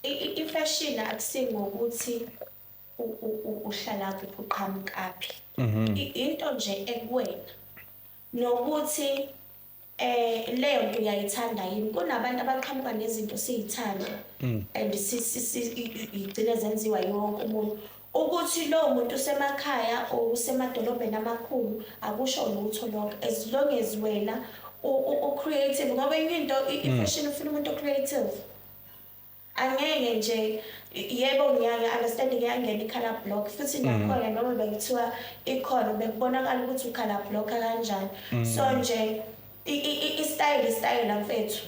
Ifashion akusingokuthi uhlala kuphi uqhamukaphi. Into nje ekuwena nokuthi leyo nto uyayithanda yini. Kunabantu abaqhamuka nezinto siyithanda and igcine zenziwa yonke umuntu. Ukuthi lowo muntu usemakhaya or usemadolobheni amakhulu akusho lutho lokho, as long as wena u-creative, ngoba enye into i-fashion ufuna umuntu o-creative. Angeke nje yebo ngiya-understand ngiyangena i-colour block futhi nakhona noma bekuthiwa ikhona bekubonakala ukuthi u-colour block kanjani. So nje i-style mfethu.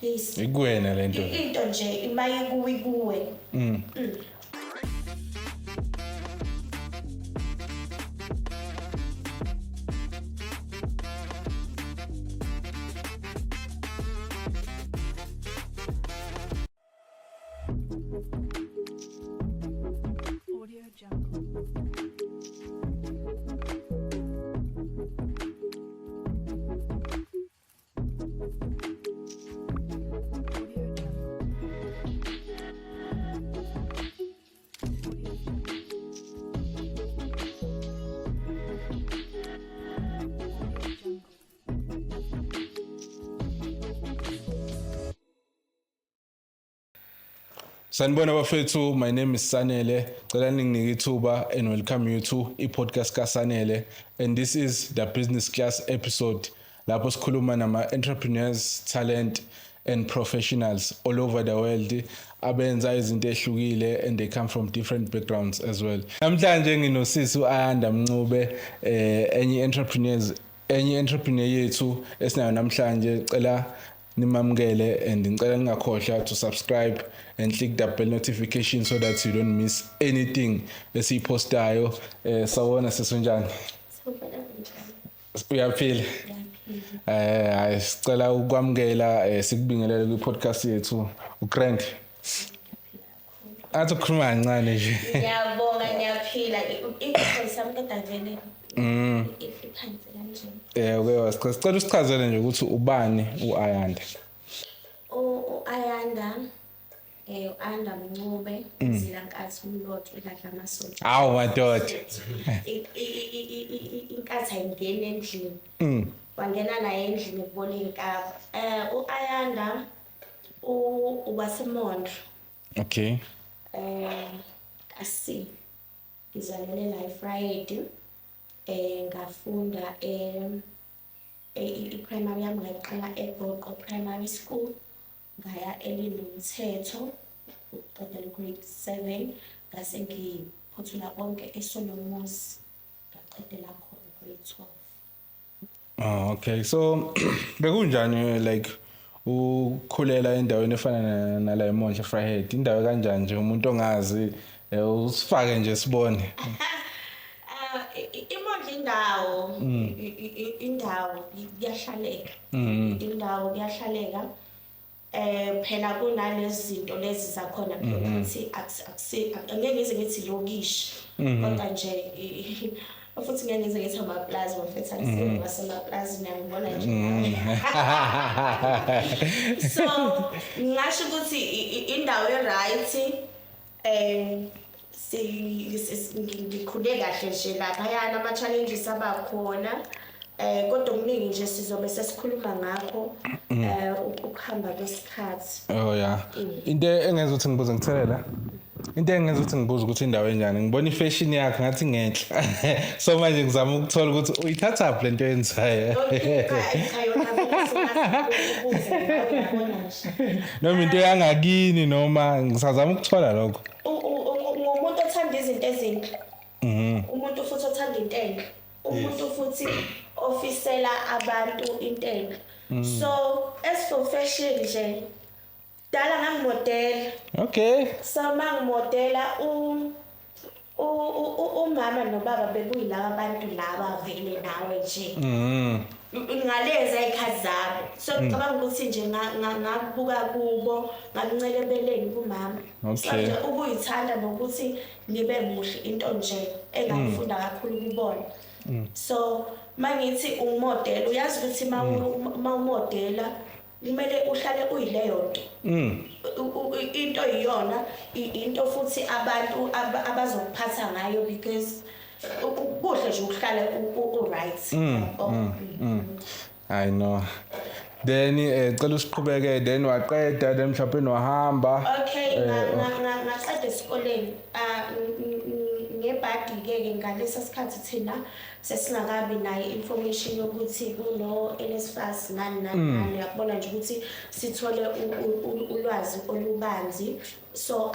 Yes. Ikuwena lento. Into nje imayikuwe. Sanibona bafethu, my name is Sanele. Cela ninginike ithuba and welcome you to i-podcast kaSanele, and this is the business class episode lapho sikhuluma nama-entrepreneurs, talent and professionals all over the world abenza izinto ehlukile and they come from different backgrounds as well. Namhlanje nginosisi uAyanda Mncube, enye entrepreneur yethu esinayo namhlanje. Cela nimamukele and ngicela ningakhohlwa to subscribe and click the bell notification so that you don't miss anything esipostayo. Sawona sesunjani? Uyaphila? Hayi sicela ukwamukela sikubingelele kwi-podcast yethu uGrant. Athi ukhuluma kancane nje. Ngiyabonga ngiyaphila. Iqhaza sami kodwa vele iphansi kanje. Sicela usichazele nje ukuthi ubani uAyanda. uAyanda u-Ayanda Mncube Zilankathi Mlotho eLahla Amasonto. Hawu madoda. Inkathi ayingeni endlini. Wangena la endlini ukubona inkaba. uAyanda uwaseMondlo. Okay. Kasi ngizalele la eFriday. Ngafunda i-primary yami ngayiqala eBoqo Primary School. Ngaya eLimthetho ukuqedela grade 7 ngase ngiphothula konke eSolomos ngaqedela khona grade 12. Okay, so bekunjani like ukhulela endaweni efana nala eMondlo Friday, indawo kanjani nje umuntu ongazi usifake nje sibone. Indawo kuyahlaleka. Indawo kuyahlaleka. Phela kunalezi zinto lezi zakhona ukuthi angeke ngize ngithi lokishi kodwa nje futhi ngeke ngize ngithi amaplaza mfethu akusiyo ngasemaplazini ngibona nje. So ngisho ukuthi indawo e-right ngikhule kahle nje lapha yana ama-challenges abakhona kodwa okuningi nje sizobe sesikhuluma ngakho ukuhamba kwesikhathi. Oh yeah. Into engenza ukuthi ngibuze ngithelela. Into engenza ukuthi ngibuze ukuthi indawo enjani. Ngibona ifashion yakhe ngathi ngenhla. So manje ngizama ukuthola ukuthi uyithatha phi lento yenzayo. Noma into yangakini noma ngisazama ukuthola lokho. Umuntu othanda izinto ezinhle. Umuntu futhi othanda into enhle. Umuntu futhi ofisela abantu into enhle. So as for fashion nje dala ngangimodela. Okay. So mangimodela umama nobaba bekuyilabo abantu laba vele nawe nje. Ngaleza ikhazi zabo. So ngicabanga ukuthi nje ngakubuka kubo ngamncelebeleni kumama. Okay. So ukuyithanda nokuthi ngibe muhle into nje engangifunda kakhulu kubona. So mangithi umodel uyazi ukuthi mawumodela kumele uhlale uyileyo nto into iyona into futhi abantu abazokuphatha ngayo because kuhle nje ukuhlala right. I know. Then cela usiqhubeke then waqeda then mhlawumbe wahamba. Okay, ngaqeda esikoleni ngebhadi ke ngalesa sikhathi thina sesingakabi nayo information yokuthi kuno NSFAS nani yakubona nje ukuthi sithole ulwazi olubanzi so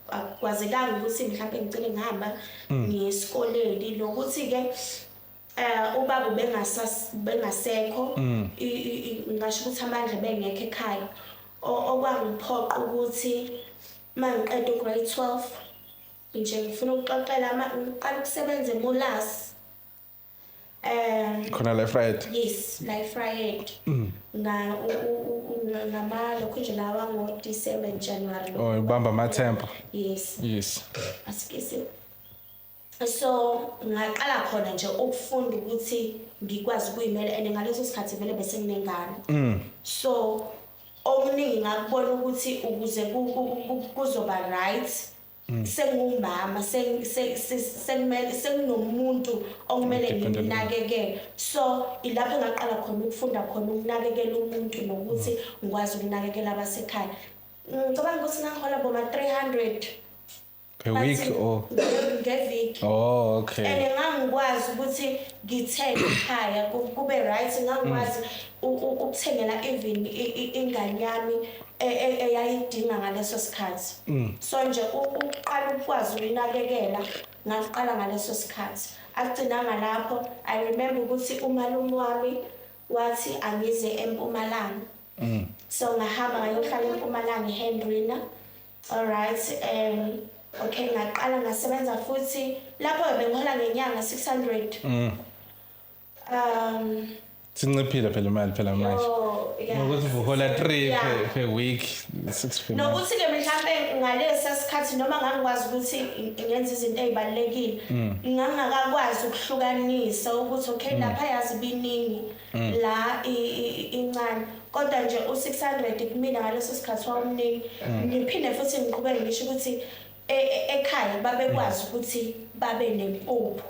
akwazekanga ukuthi mhlawumbe ngicela ngihamba ngiyesikoleni lokuthi ke ubaba bengasekho ngisho ukuthi amandla bengekho ekhaya okwangiphoqa ukuthi mangiqeda ugrade 12 nje ngifuna ukuxoxela ngiqala ukusebenza eMolas khona la Friday. Yes, like Friday. Ngama lokho nje lawa ngo December January. Oh, ibamba amathemba. Yes. Asikisi. So ngaqala khona nje ukufunda ukuthi ngikwazi ukuyimela and ngaleso sikhathi vele bese nginengane. So okuningi ngakubona ukuthi ukuze kuzoba right sengumama senginomuntu okumele nginakekele so ilapho ngaqala khona ukufunda khona ukunakekela umuntu nokuthi ngikwazi ukunakekela abasekhaya ngicabanga ukuthi ngihola boma 300 per week or ngeviki. Oh, okay. And ngangikwazi ukuthi ngithenge ekhaya kube right ngangikwazi ukuthengela even ingane yami eyayidinga ngaleso sikhathi. So nje uqala ukwazi ukunakekela ngaqala ngaleso sikhathi. Agcinanga lapho I remember ukuthi umalume wami wathi angize eMpumalanga. So ngahamba ngayohlala eMpumalanga eHendrina. All right, okay ngaqala ngasebenza futhi lapho bengihola ngenyanga 600. Sinciphile phela imali phela manje. Ukuthi uhola 3 per week 650. Nokuthi ke mhlawumbe ngalesa sikhathi noma ngangikwazi ukuthi ngenze izinto ezibalekile ngangakwazi ukuhlukanisa ukuthi okay lapha yazi biningi la incane kodwa nje u600 kumina ngaleso sikhathi wawumningi ngiphinde futhi ngiqhubeke ngisho ukuthi ekhaya babekwazi ukuthi babe nempuphu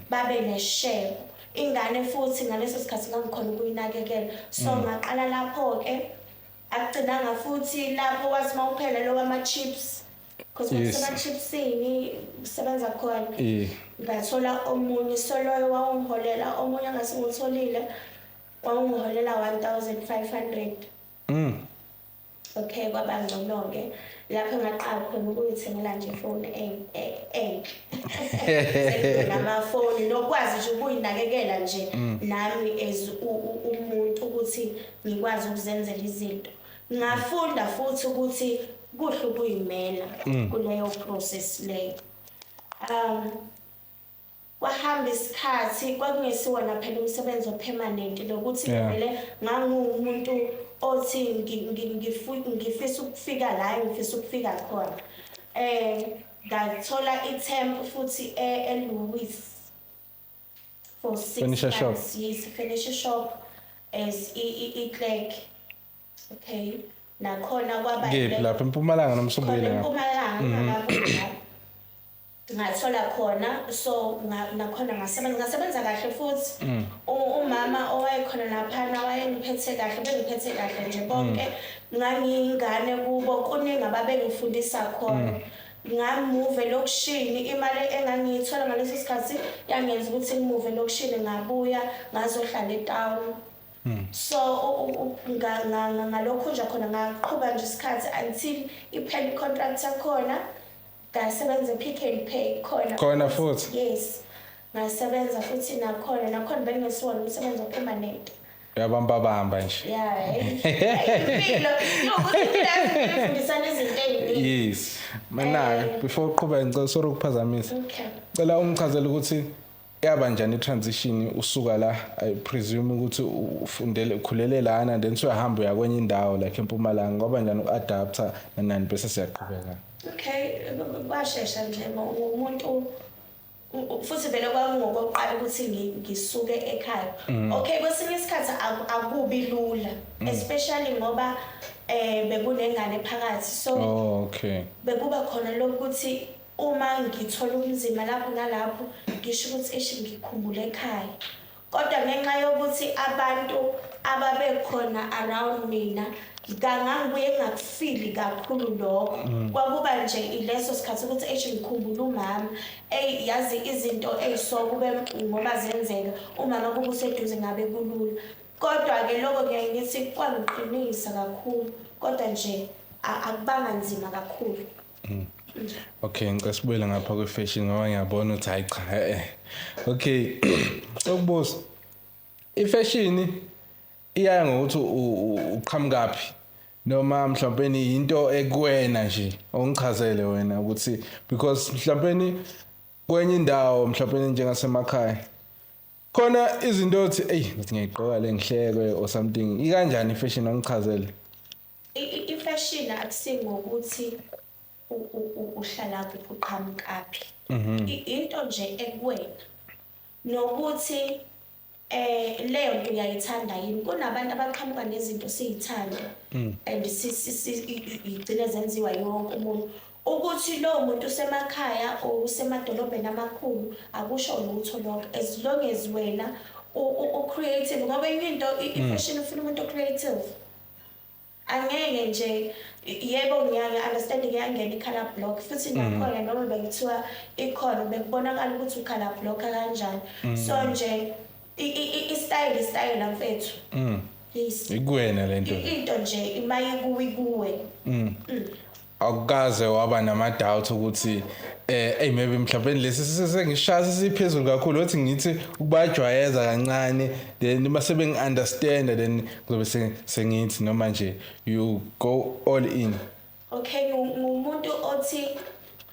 babe neshare ingane futhi ngaleso sikhathi ngangikhona ukuyinakekela so ngaqala lapho ke agcinanga futhi lapho wathi mawuphela lokho ama chips because kusema chipsini usebenza khona ngathola omunye soloyo wawungiholela omunye ngasingutholile wawungiholela 1500. Okay kwaba ngcono ke lapho ngaqala khona ukuyithengela nje ifoni namafoni nokwazi nje ukuyinakekela nje nami as umuntu ukuthi ngikwazi ukuzenzela izinto ngafunda futhi ukuthi kuhle ukuyimela kuleyo process leyo. Kwahamba isikhathi kwakungesiwona phela umsebenzi opermanent lokuthi vele ngangumuntu othi ngifisa ukufika la ngifisa ukufika khona ngathola itemp futhi eLouis for 6 months. Yes, furniture shop as clerk. Okay nakhona kwaba lapha eMpumalanga nomsobile eMpumalanga ngathola khona so nakhona ngasebenza kahle futhi umama owayekhona laphana wayengiphethe kahle bengiphethe kahle nje bonke ngangingane kubo kuningi ababengifundisa khona ngamove lokushini imali engangiyithola ngaleso sikhathi yangenza ukuthi ngimove lokushini ngabuya ngazohlala eTown. So ngalokho nje khona ngaqhubeka nje isikhathi until iphela icontract yakhona ngasebenza Pick n Pay khona futhi. Yes ngasebenza futhi nakhona bengesiwona umsebenzi opermanent. Uyabamba nje. Yeah. Impilo ukuthi ngifundisana izinto eziningi. Yes. Mana before uqhubeka ngicela sorry ukuphazamisa. Okay. Cela umchazele ukuthi yaba njani transition usuka la I presume ukuthi ufundele ukhulele lana then uyahamba uya kwenye indawo like eMpumalanga ngoba njani uadapter nani bese siyaqhubeka. Okay, kwashesha nje umuntu futhi vele kwakungokokuqala ukuthi ngisuke ekhaya. Okay, kwesinye isikhathi akubi lula, especially ngoba bekunengane phakathi. So okay. bekuba khona lokuthi uma ngithola ubunzima lapho nalapho ngisho ukuthi ngikhumbule ekhaya. Kodwa ngenxa yokuthi abantu ababekhona around mina ngangibuye ngakufili kakhulu lokho. Kwakuba nje ileso sikhathi ukuthi ngikhumbula umama yazi izinto eziso kube ngoba zenzeka umama kuba useduze ngabe kulula. Kodwa ke lokho ngiyaye ngithi kwangiqinisa kakhulu, kodwa nje akubanga nzima kakhulu. Okay, ngicela sibuyele ngapha kwe-fashion ngoba ngiyabona ukuthi hayi cha okay. Ukubuza i-fashion iya ngokuthi uqhamukaphi noma mhlawumbe into ekuwena nje ongichazele wena ukuthi because mhlawumbe kwenye indawo mhlawumbe njengasemakhaya khona izinto othi ngathi ngiyigqoka le ngihlekwe or something ikanjani i-fashion ongichazele. I-fashion akusingokuthi uhlala kuphi uqhamukaphi. Into nje ekuwena nokuthi leyo nto uyayithanda yini. Kunabantu abaqhamuka nezinto siyithanda and igcine zenziwa yonke umuntu. Ukuthi lo muntu usemakhaya or usemadolobheni amakhulu akusho lutho lokho, as long as wena u-creative ngoba into i-fashion ufuna umuntu o-creative. Angeke nje yebo ngiya-understand ngiyangena i-color block futhi nakhona noma bekuthiwa ikhona bekubonakala ukuthi u-color block kanjani. So nje i-style mfethu. Yes. Ikuwena lento. Into nje imayikuwe. Akukaze waba nama-doubt ukuthi maybe mhlawumbe lesi sengishaya siphezulu kakhulu othi ngithi ukubajwayeza kancane then mase bengi-understand then kuzobe sengithi noma nje you go all in. Okay, ngumuntu othi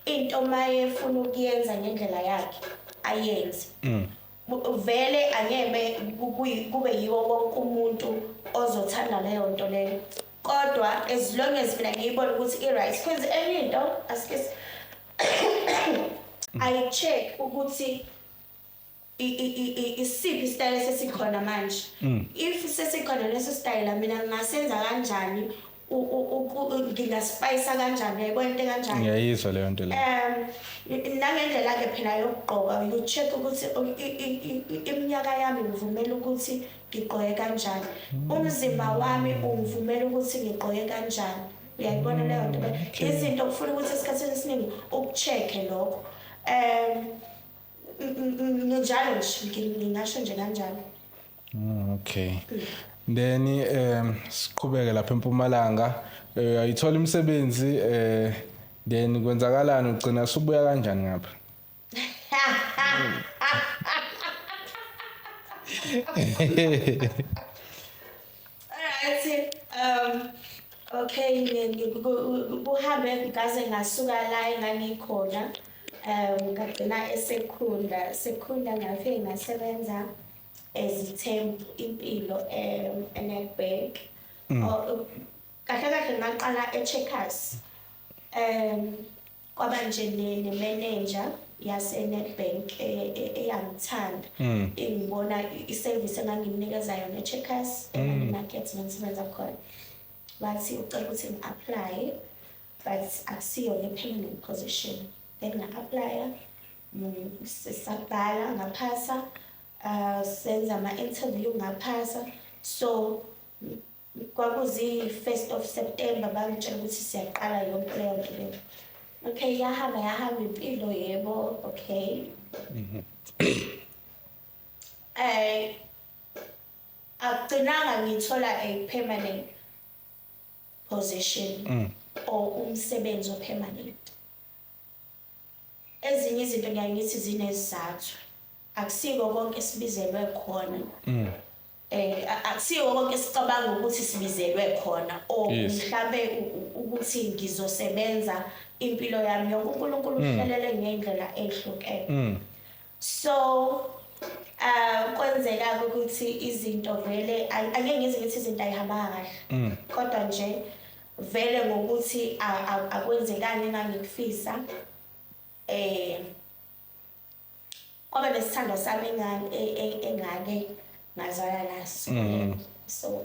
into maye efuna ukuyenza ngendlela yakhe ayenze. Vele angeke kube yiwo wonke umuntu ozothanda leyo nto leyo. Kodwa as long as mina ngiyibona ukuthi i-right because enye into asike I check ukuthi isiphi style sesikhona manje. If sesikhona leso style mina ngingasenza kanjani ngingaspice kanjani yayibona into kanjani. Ngiyayizwa leyo nto leyo. Nangendlela ke phela yokugqoka you check ukuthi iminyaka yami ngivumela ukuthi ngigqoke kanjani. Umzimba wami ungivumela ukuthi ngigqoke kanjani. Uyayibona leyo nto. Izinto kufuna ukuthi esikhathini esiningi ukucheck lokho. Njalo nje ngingasho nje kanjalo. Okay. Then siqhubeke lapha eMpumalanga ayithola imisebenzi then kwenzakalani ugcina usubuya kanjani ngapha? Alright, okay, kuhambe ngaze ngasuka la engangikhona ngagcina eSekunda ngafike ngasebenza ezithembu impilo eNedbank. Kahle ngaqala eCheckers kwaba nje ne-manager yaseNedbank eyangithanda ingibona iservice engangimnikeza yona eCheckers emarket ngisebenza khona. Bathi ucela ukuthi ngi-apply but akusiyo le-permanent position. Then nga-apply sisabhala ngaphasa senza ama-interview ngaphasa. So kwakuzi-1st of September bangitshela ukuthi siyaqala yonke leyo nto leyo. Okay, yahamba impilo yebo. Okay. Agcinanga ngithola a permanent position or umsebenzi opermanent. Ezinye izinto ngiyangithi zinezizathu. Akusiko konke esibizelwe khona. Akusiko konke sicabanga ukuthi sibizelwe khona or mhlambe ukuthi ngizosebenza impilo yami yonke uNkulunkulu uhlelele ngendlela ehlukene. So kwenzeka ukuthi izinto vele angeke ngize ngithi izinto ayihambanga kahle. Kodwa nje vele ngokuthi akwenzekani engangikufisa kwaba nesithando sami engake ngazwana naso. So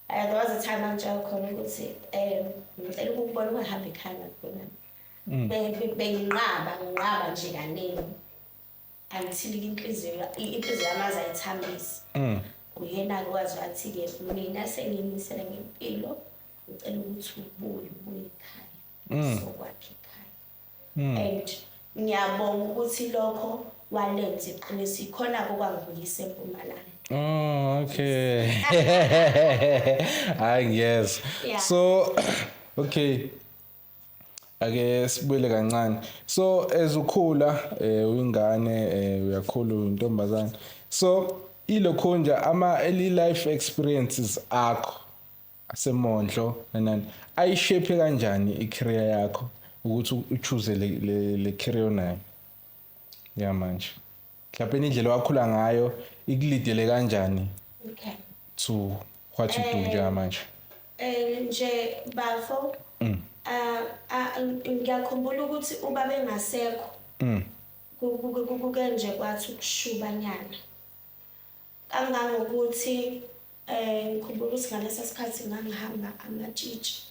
there was a time angitshela khona ukuthi ngicela ukubona ungahamba ekhaya khona. Benginqaba nje kaningi until inhliziyo yami azayithambisa. Uyena-ke wazi wathi-ke mina sengiyimisele ngempilo ngicela ukuthi ubuye ekhaya sokwakha ekhaya. And ngiyabonga ukuthi lokho walenza iqiniso ikhona okwangibuyisa eMpumalanga. Oh, okay. Yes. Yeah. So, okay. Ake sibuyele kancane. So as ukhula uyingane uyakhula uyintombazane. So ilokho nje ama early life experiences akho asemondlo nani ayishape kanjani icareer yakho ukuthi uchoose le career nayo ya manje. Mhlawumbe indlela wakhula ngayo ikulidele kanjani Okay. to what you do njengamanje? Nje bafo ngiyakhumbula ukuthi ubaba engasekho kuke nje kwathi ukushubanyana kangangokuthi ngikhumbula ukuthi ngalesa sikhathi ngangihamba amatshitshi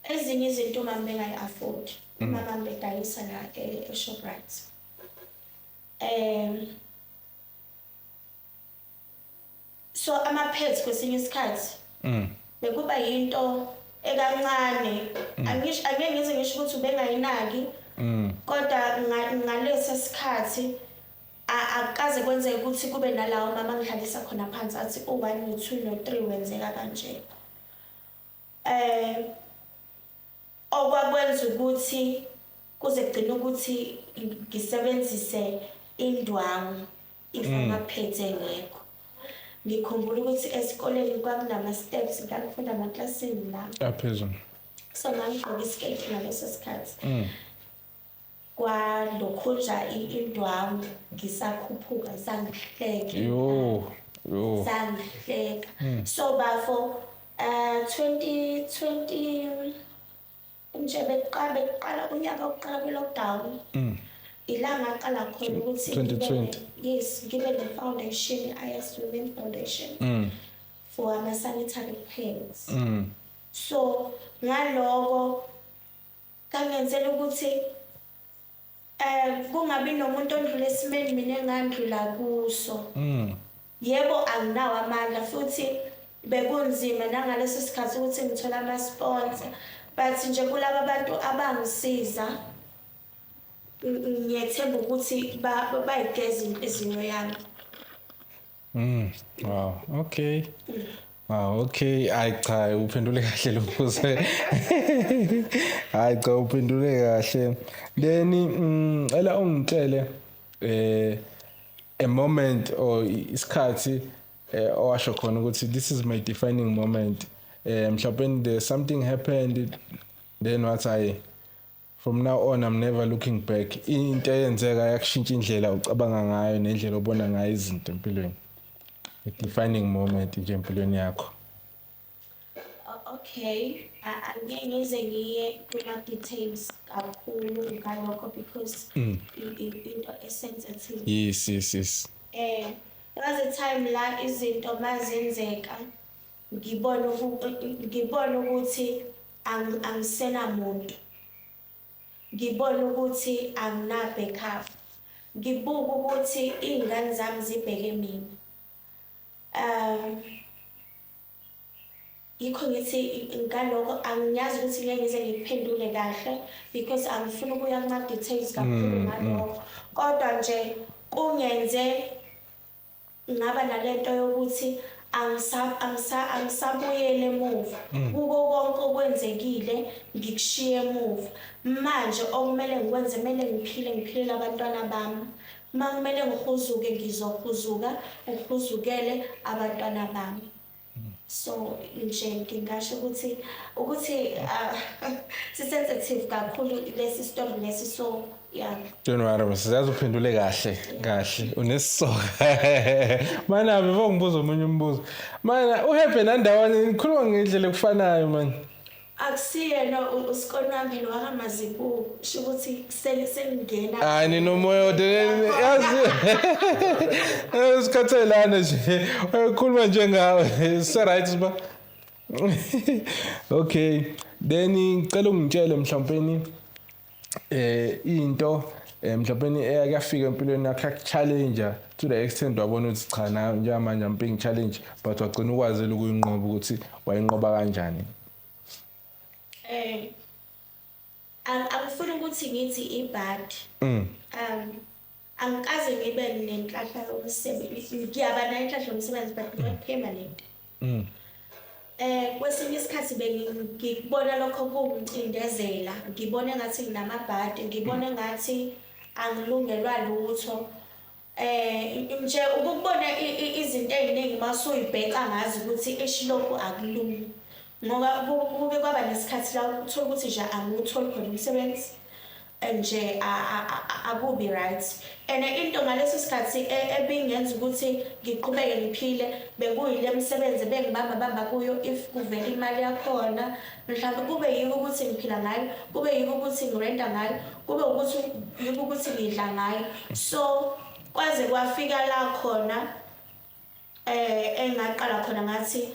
ezinye izinto mama bengayi-afford mama bedayisa la eShoprite so ama-pets kwesinye isikhathi bekuba yinto ekancane angeke ngize ngisho ukuthi ubengayinaki kodwa ngalesa sikhathi akaze kwenzeke ukuthi kube nalawo mama ngihlalisa khona phansi athi u1 no2 no3 wenzeka kanje okwakwenza ukuthi kuze kugcina ukuthi ngisebenzise indwangu ifamaphethe engekho. Ngikhumbula ukuthi esikoleni kwakunama steps ngakufunda amaklasini la Aphezulu. so ngangigqoka iskate ngaleso sikhathi kwalokhunja indwangu ngisakhuphuka zangihleke zangihleka so bafo 2020 nje beqala unyaka oqala kwe-lockdown ila ngaqala khona ukuthi 2020 yes ngibe ne-foundation i-IS Women Foundation for ama-sanitary pads so ngaloko kangenzela ukuthi kungabi nomuntu ondlula esimeni mina engandlula kuso yebo anginawo amandla futhi bekunzima nangaleso sikhathi ukuthi ngithola ama-sponsor but nje kulabo abantu abangisiza ngiyethemba ukuthi bayigeza inhliziyo yami. Wow, okay. Wow, okay. Hayi cha uphendule kahle lo mbuzo. Hayi cha uphendule kahle. Then ela ungitshele a moment or isikhathi owasho khona ukuthi this is my defining moment. Mhlawumbe there's something happened then what from now on I'm never looking back. Into eyenzeka yakushintsha indlela ucabanga ngayo nendlela obona ngayo izinto empilweni. A defining moment nje empilweni yakho. Okay, angeke ngize ngiye kuma details kakhulu ngalokho because into sensitive. Yes. There was a time la izinto mazenzeka ngibona ukuthi angisena muntu. Ngibona ukuthi angina backup. Ngibuka ukuthi izingane zami zibheke mina. Yikho ngithi ngaloko angiyazi ukuthi ngeke ngize ngiphendule kahle because angifuni ukuya kuma details kakhulu ngalokho. Kodwa nje kungenze ngaba nalento yokuthi angisabuyele emuva kuko konke okwenzekile ngikushiye emuva manje okumele ngikwenze kumele ngiphilela abantwana bami kumele ngihuzuke ngizohuzuka ngihuzukele abantwana bami so nje ngingasho ukuthi sensitive kakhulu lesi story lesi so yeah. Don't worry, sizazi uphendule kahle unesisoka. Mana before ngibuza omunye umbuzo. Mana uhappy nandawana nikhuluma ngendlela ekufanayo man. Akusiyena usikoni wami phela wakamazibuko sho ukuthi selingena Hayi ninomoya yazi. Isikhathelana nje. Ukhuluma njengawe. Right ba? Okay. Then ngicela ungitshele mhlawumbe into mhlawumbe eyakafika empilweni yakho challenge to the extent wabona ukuthi cha na njengamanje amping challenge but wagcina ukwazi ukuyinqoba ukuthi wayinqoba kanjani. Angifuni ukuthi ngithi ibad. Angikaze ngibe nenhlahla yomsebenzi. Ngiyaba nenhlahla yomsebenzi but not permanent. Kwesinye isikhathi ngikubona lokho kungicindezela. Ngibona ngathi nginamabhadi, ngibona ngathi angilungelwa lutho. Nje ukubona izinto eziningi masuyibheka ngazi ukuthi eshilokho akulungi. Ngoba kube kwaba nesikhathi la uthola ukuthi nje angiwutholi khona umsebenzi nje akubi right. And into ngaleso sikhathi ebingenza ukuthi ngiqhubeke ngiphile bekuyile umsebenzi bengibamba kuyo if kuvela imali yakhona mhlawumbe kube yiko ukuthi ngiphila ngayo, kube yiko ukuthi ngirenta ngayo, kube ukuthi yiko ukuthi ngidla ngayo. So kwaze kwafika la khona engaqala khona ngathi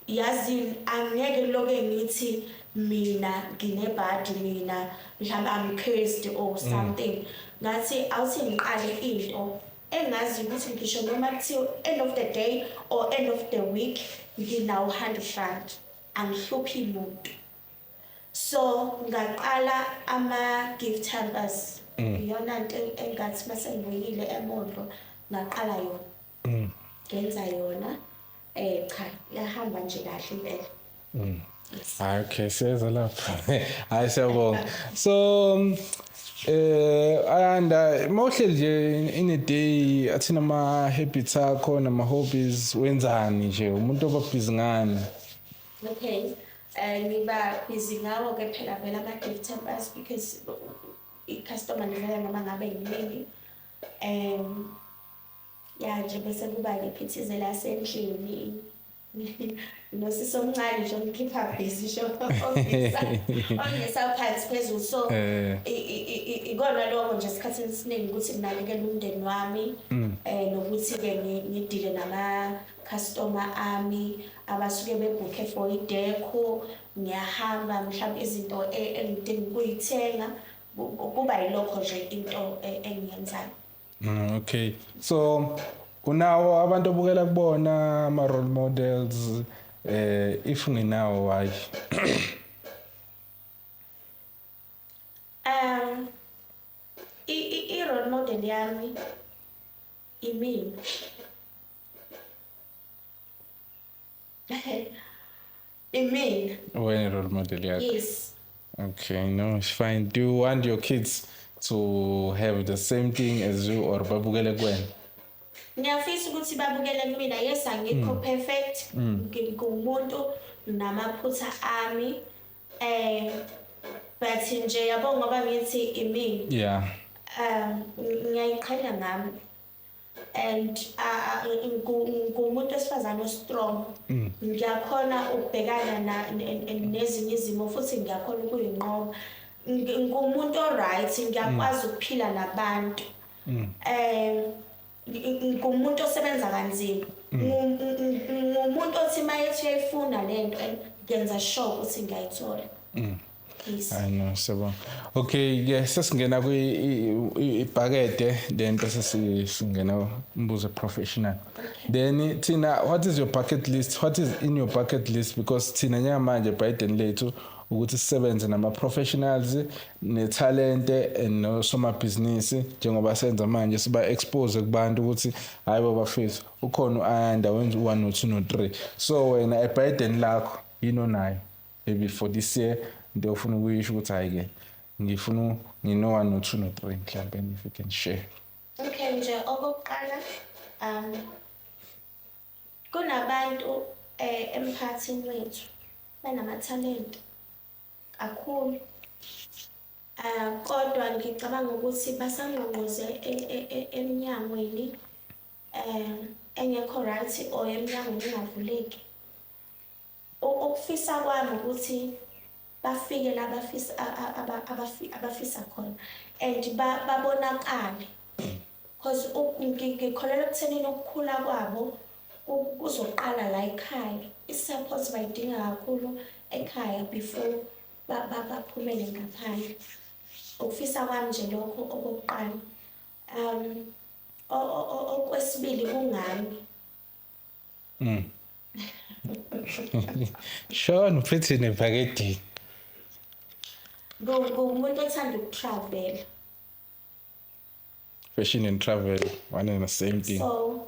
yazi angeke loke ngithi mina nginebhadi mina mhlawumbe I'm cursed or something. Ngathi awuthi ngiqale into engazi ukuthi ngisho noma kuthiwa end of the day or end of the week nginawo 100 rand angihluphi muntu. So ngaqala ama gift hampers. Iyona into engathi mase ngibuyile eMondo ngaqala yona. Ngenza yona cha yahamba nje kahle impela. Okay, siyeza lapha. Hayi siyabonga. So ayanda mawuhleli nje in a day athina ama habits akho nama hobbies wenzani nje umuntu oba busy ngani? Okay. Ngiba busy ngawo ke phela vela ama gift hampers because i-customer nivela noma ngabe yiningi. Ya nje bese kuba lephithizela sendlini. Nosisi omncane nje umkhipha busy sho ongisa phansi phezulu so ikona lokho nje isikhathi esiningi ukuthi nginakekele umndeni wami nokuthi ke ngidile nama customer ami abasuke bebooke for ideco ngiyahamba mhlawumbe izinto engidinga ukuyithenga kuba yilokho nje into engiyenzayo. Okay, so unawo abantu obukela kubona ama role models if nginawo why? I role model yami imini. Imini. When role model yakho? Yes. Okay, no, it's fine. Do you want your kids to have the same thing as you or babukele kuwena? Ngiyafisa ukuthi babukele kumina. Yes, angikho perfect. Ngingumuntu namaphutha ami. But nje yabo ngoba ngithi imini. Yeah. Ngiyayiqhenya ngami. And ngumuntu esifazana ostrong. Ngiyakhona ukubhekana nezinye izimo futhi ngiyakhona ukuyinqoba. Ngumuntu oright, ngiyakwazi ukuphila nabantu. Ngumuntu osebenza kanzima. Ngumuntu othi mayethi uyayifuna lento ngenza sure ukuthi ngiyayithola. Yes. I know, so okay, yes, sesingena ibhakede then bese singena umbuzo professional. Then Tina, what is your bucket list? What is in your bucket list? Because Tina nyamanje Biden lethu ukuthi sisebenze nama professionals ne talent no soma business njengoba senza manje siba expose kubantu ukuthi hayi baba fethu ukhona uanda wenza 1 no 2 no 3. So wena eBiden lakho yino nayo maybe for this year nto ufuna ukuyisho ukuthi hayi ke ngifuna ngino 1 no 2 no 3 mhlawumbe if you can share. Okay nje okokuqala kunabantu emphakathini wethu banama talent kakhulu. Kodwa ngicabanga ukuthi basangqongoze eminyangweni engekho right or eminyangweni engavuleki. Ukufisa kwami ukuthi bafike la abafisa khona and babonakale because ngikholelwa ekuthenini ukukhula kwabo kuzoqala la ekhaya. I-support bayidinga kakhulu ekhaya before baphumele ngaphandle. Ukufisa kwami nje lokho okokuqala. Okwesibili kungami. Sean uphethe nebhakedi. Ngumuntu othanda ukutravel. Fashion and travel, one and the same thing. So,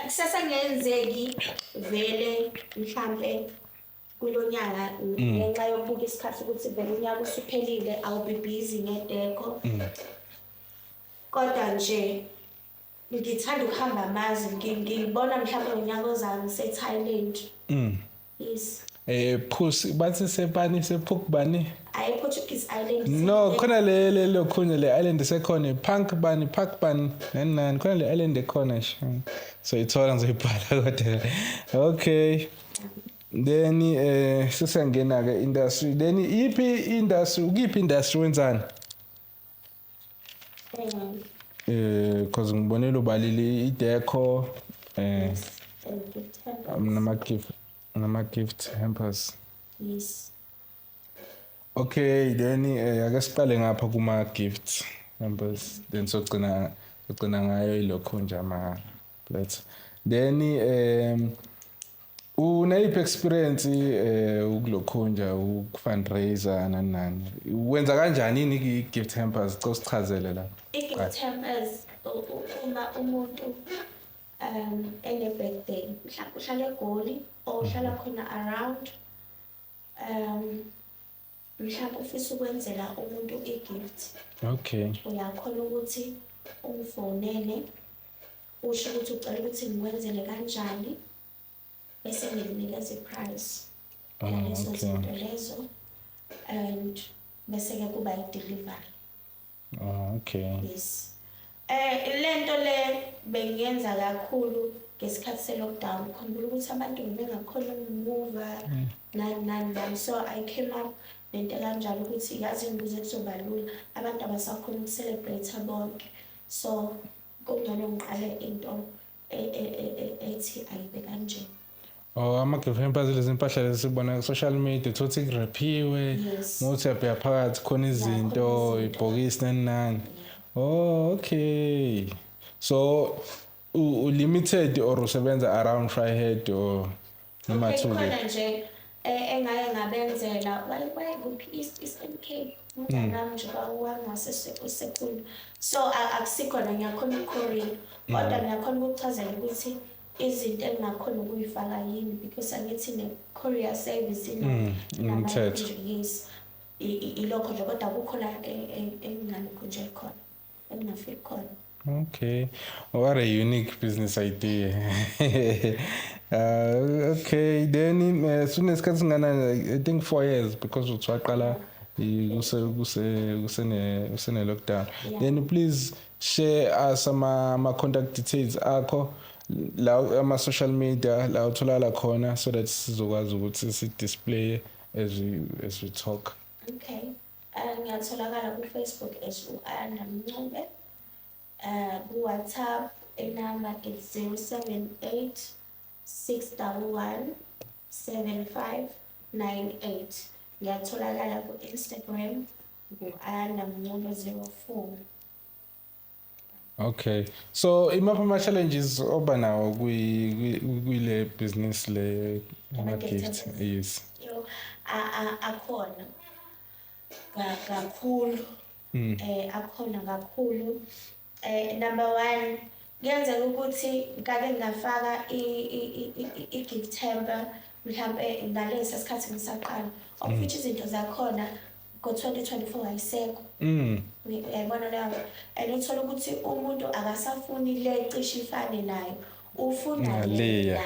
kusasangenzeki vele mhlambe kulonyaka ngenxa yokubuka isikhathi ukuthi vele unyaka usuphelile I'll be busy ngedeko. Kodwa nje ngithanda ukuhamba amazwe ngibona mhlawumbe ngonyaka ozayo ngise-Thailand. Yes. Phusi bathi sepani sephukubani? Portuguese island. No, khona le lokhunye le island sekhona park bani nani khona le island ekhona sho. So ithola ngizoyibhala kodwa. Okay. Then sisangena ke industry. Then iphi industry, ukiphi industry wenzani? Because ngibonela ubalile ideco nama-gift hampers. Yes. Okay, then ake siqale ngapha kuma-gift hampers, then sogcina ngayo ilokho nje ama-plates. Then unayiphi experience ukulokho nje uku-fundraiser nani wenza kanjani i-gift hampers? Sichazele la. I-gift hampers uma umuntu ene-birthday mhlawumbe uhlala eGoli or uhlala khona around mhlawumbe ufisa ukwenzela umuntu i-gift. Okay. Uyakhona ukuthi umfonele usho ukuthi ucela ukuthi ngikwenzele kanjani bese ngikunikeza i-price lezo zinto lezo and bese ke kuba i-delivery. Okay. Yes. Lento le bengiyenza kakhulu ngesikhathi se-lockdown. Ngikhumbula ukuthi abantu bengakhona ukumove nani. So I came up nento kanjalo ukuthi yazi ngibuze kuzoba lula. Abantu abasakhona uku-celebrate bonke. So kungcono ngiqale into ethi ayibe kanje. Ama-gift hampers lezi mpahla lezi sibona ku-social media thothi kurephiwe ngokuthi uyabheka phakathi khona izinto ibhokisi nani. Okay. So limited or usebenza around Fryhead or noma two? Khona nje engake ngabenzela kuphi Eastern Cape. Ngami nje wangasesekhulu. So akusikhona ngiyakhona ukukhorela kodwa ngiyakhona ukuchazela ukuthi izinto engakhona ukuyifaka yini because angithi ne-courier service imithetho. Yes. Ilokho nje kodwa kukhona engingakho nje khona engingafiki khona. Okay. What a unique business idea. Okay, then soon as I think 4 years because utwaqala kusene lockdown. Then please share us some contact details akho la ama social media la utholala khona so that sizokwazi ukuthi si display as we talk. Okay. Ngiyatholakala ku Facebook as uAnna Mncube. Ku WhatsApp inamba is 078 611 7598. Ngiyatholakala ku Instagram uAnna Mncube 04. Okay. So imaphi ama challenges oba nawo kule business le ama gift? Yes. Akhona kakhulu. Akhona kakhulu. Number 1 ngiyenzeka ukuthi ngake ngafaka i-gift hamper mhlambe ngalesi sikhathi ngisaqala of which izinto zakhona ngo-2024 ayisekho. Uyayibona leyo and uthola ukuthi umuntu akasafuni le cishe ifane nayo ufuna le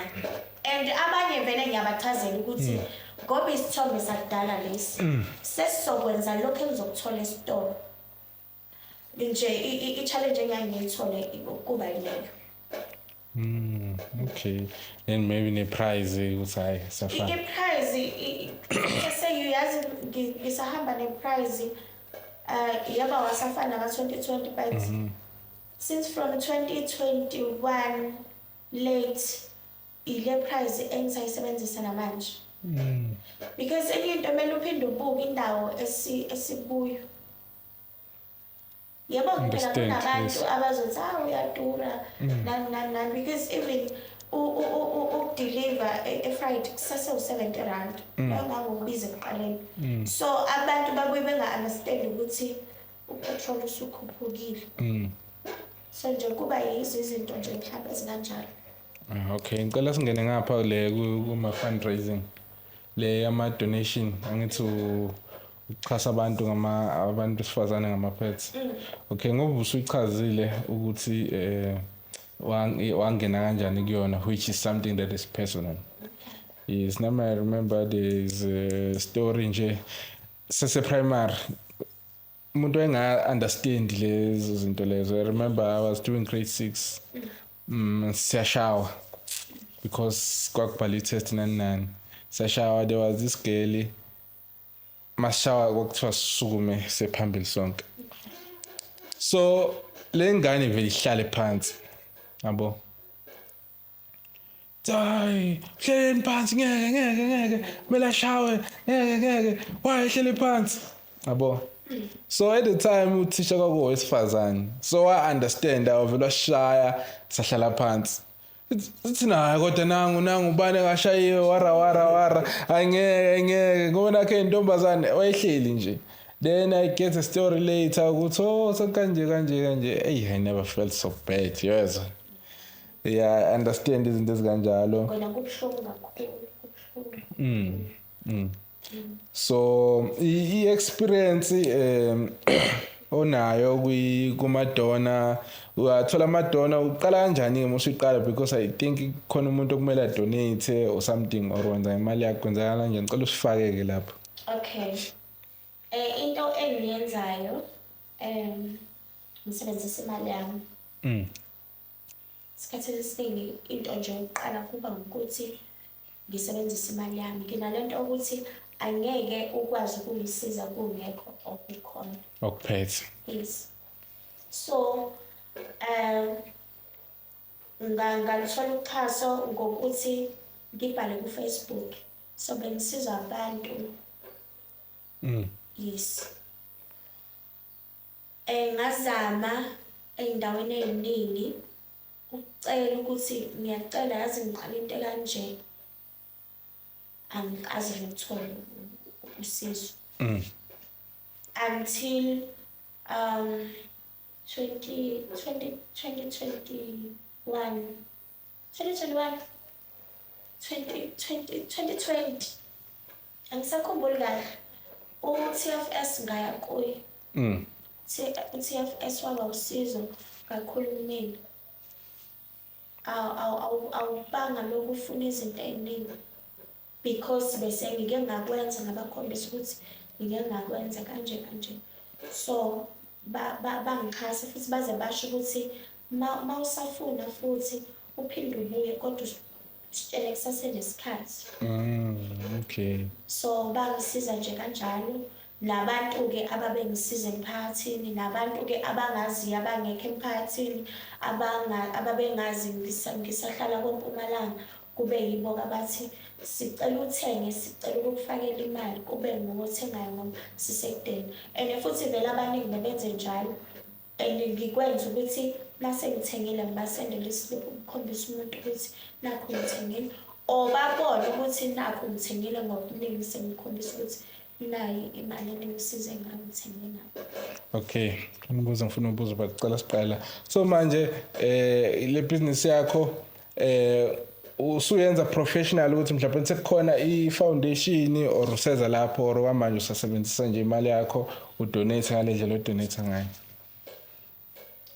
and abanye vele ngiyabachazela ukuthi ngoba isithombe sakudala lesi sesizokwenza lokho engizokuthola esitolo nje i-challenge engangiyithole kuba yileyo. Okay. And maybe the price ukuthi hayi safana. I-price Seseyuyazi ngisahamba neprize yaba wasafana ka-2020 but since from 2021 late ile prize engisayisebenzisa namanje. Because enye into kumele uphinde ubuke indawo esibuyo. Yebo phela kunabantu abazothi uyadura nani because even deliver a Friday kusase u70 rand nangokubiza ekuqaleni. So abantu babuye benga-understand ukuthi upetrol usukhuphukile. So nje kuba yizo izinto nje mhlawumbe ezinganjalo. Okay, ngicela singene ngapha le kuma fundraising le ama donation angithi ukuxhasa abantu abantu besifazane ngama pets. Okay, ngoba usuchazile ukuthi wangena kanjani kuyona, which is something that is personal. Yes, now I remember there's a story nje sese primary umuntu enga understand lezo zinto lezo. I remember I was doing grade 6 siyashawa because kwakubhala test nani siyashawa. There was this girl mashawa kwakuthiwa sukume sephambili sonke, so le ngane vele ihlale phansi yabo. Hayi hleli phansi ngeke kumele ashawe ngeke why hleli phansi yabo. So at the time uthisha kwakuyowesifazane, so I understand avela washaya sahlala phansi. It's na kodwa nangu ubani kashayiwe wara angeke ngona ke intombazane wayehleli nje. Then I get a story later ukuthi so kanje I never felt so bad, yes. Yeah, I understand izinto ezikanjalo. Ngona kubuhlungu kakhulu. So i-experience onayo kumadona, uyathola amadona uqala kanjani usuqala, because I think khona umuntu okumele adonate or something or wenza imali yakho kwenzakala kanjani, ngicela usifake-ke lapho. Okay. Into engiyenzayo ngisebenzisa imali yami. Isikhathi esiningi into nje uqala kuba ukuthi ngisebenzisa imali yami. Nginalento ukuthi angeke ukwazi ukungisiza kungekho okukhona Okuphethe. yes. So ngalithola uxhaso ngokuthi ngibhale ku-Facebook, so bengisiza abantu yes. Ngazama ey'ndaweni ey'ningi ukucela ukuthi ngiyacela yazi ngiqala into kanje angikaze ngithole usizo until 2020 angisakhumbuli kahle u-TFS ngaya kuye u-TFS waba usizo kakhulu kumina. Awubanga lokufuna izinto ey'ningi because bese ngike ngakwenza ngabakhombisa ukuthi ngike ngakwenza kanje. So bangixhasa futhi baze basho ukuthi ma usafuna futhi uphinde ubuye kodwa usitshele kusasenesikhathi. Okay. So bangisiza nje kanjalo. Nabantu-ke ababengisiza emphakathini, nabantu-ke abangaziyo abangekho emphakathini ababengazi ngisahlala koMpumalanga, kube yibo abathi sicela uthenge, sicela ukukufakela imali, kube nguwe othengayo ngoba sisekudeni. And futhi vele abaningi bebenze njalo, and ngikwenza ukuthi nase ngithengile ngibasendele islip ukukhombisa umuntu ukuthi nakho ngithengile, or babone ukuthi nakho ngithengile ngokuningi sengikhombisa ukuthi nayi imali engisize ngayo ngithenge nayo. Okay, ngifuna ukubuza bacela siqala. So manje le business yakho usuyenza professional ukuthi mhlawumbe sekukhona i-foundation or useza lapho or kwamanje usasebenzisa nje imali yakho udonate ngale ndlela odonate ngayo?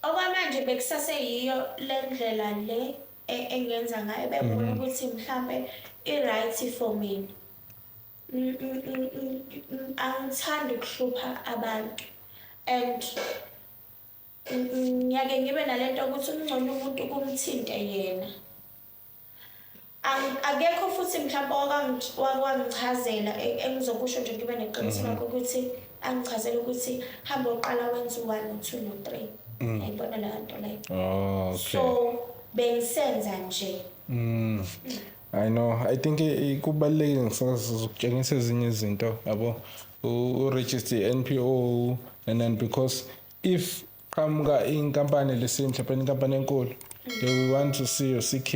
Okwamanje bekusase-yiyo le ndlela le engenza ngayo, bengibona ukuthi mhlawumbe i-right for mina. Angithandi ukuhlupha abantu and ngiyake ngibe nalento ukuthi ungcono umuntu kumthinte yena. Akekho futhi mhlawumbe wangichazela engizokusho nje ngibe neqiniseko lakho ukuthi angichazela ukuthi hamba uqala wenza 1 2 3 ayibona la nto leyo. Oh, okay. So bengisenza nje. I know. I think kubalulekile ngisazokutshengisa ezinye izinto yabo u-register i-NPO and because if qhamuka inkampani lesi mhlawumbe inkampani enkulu they will want to see your CK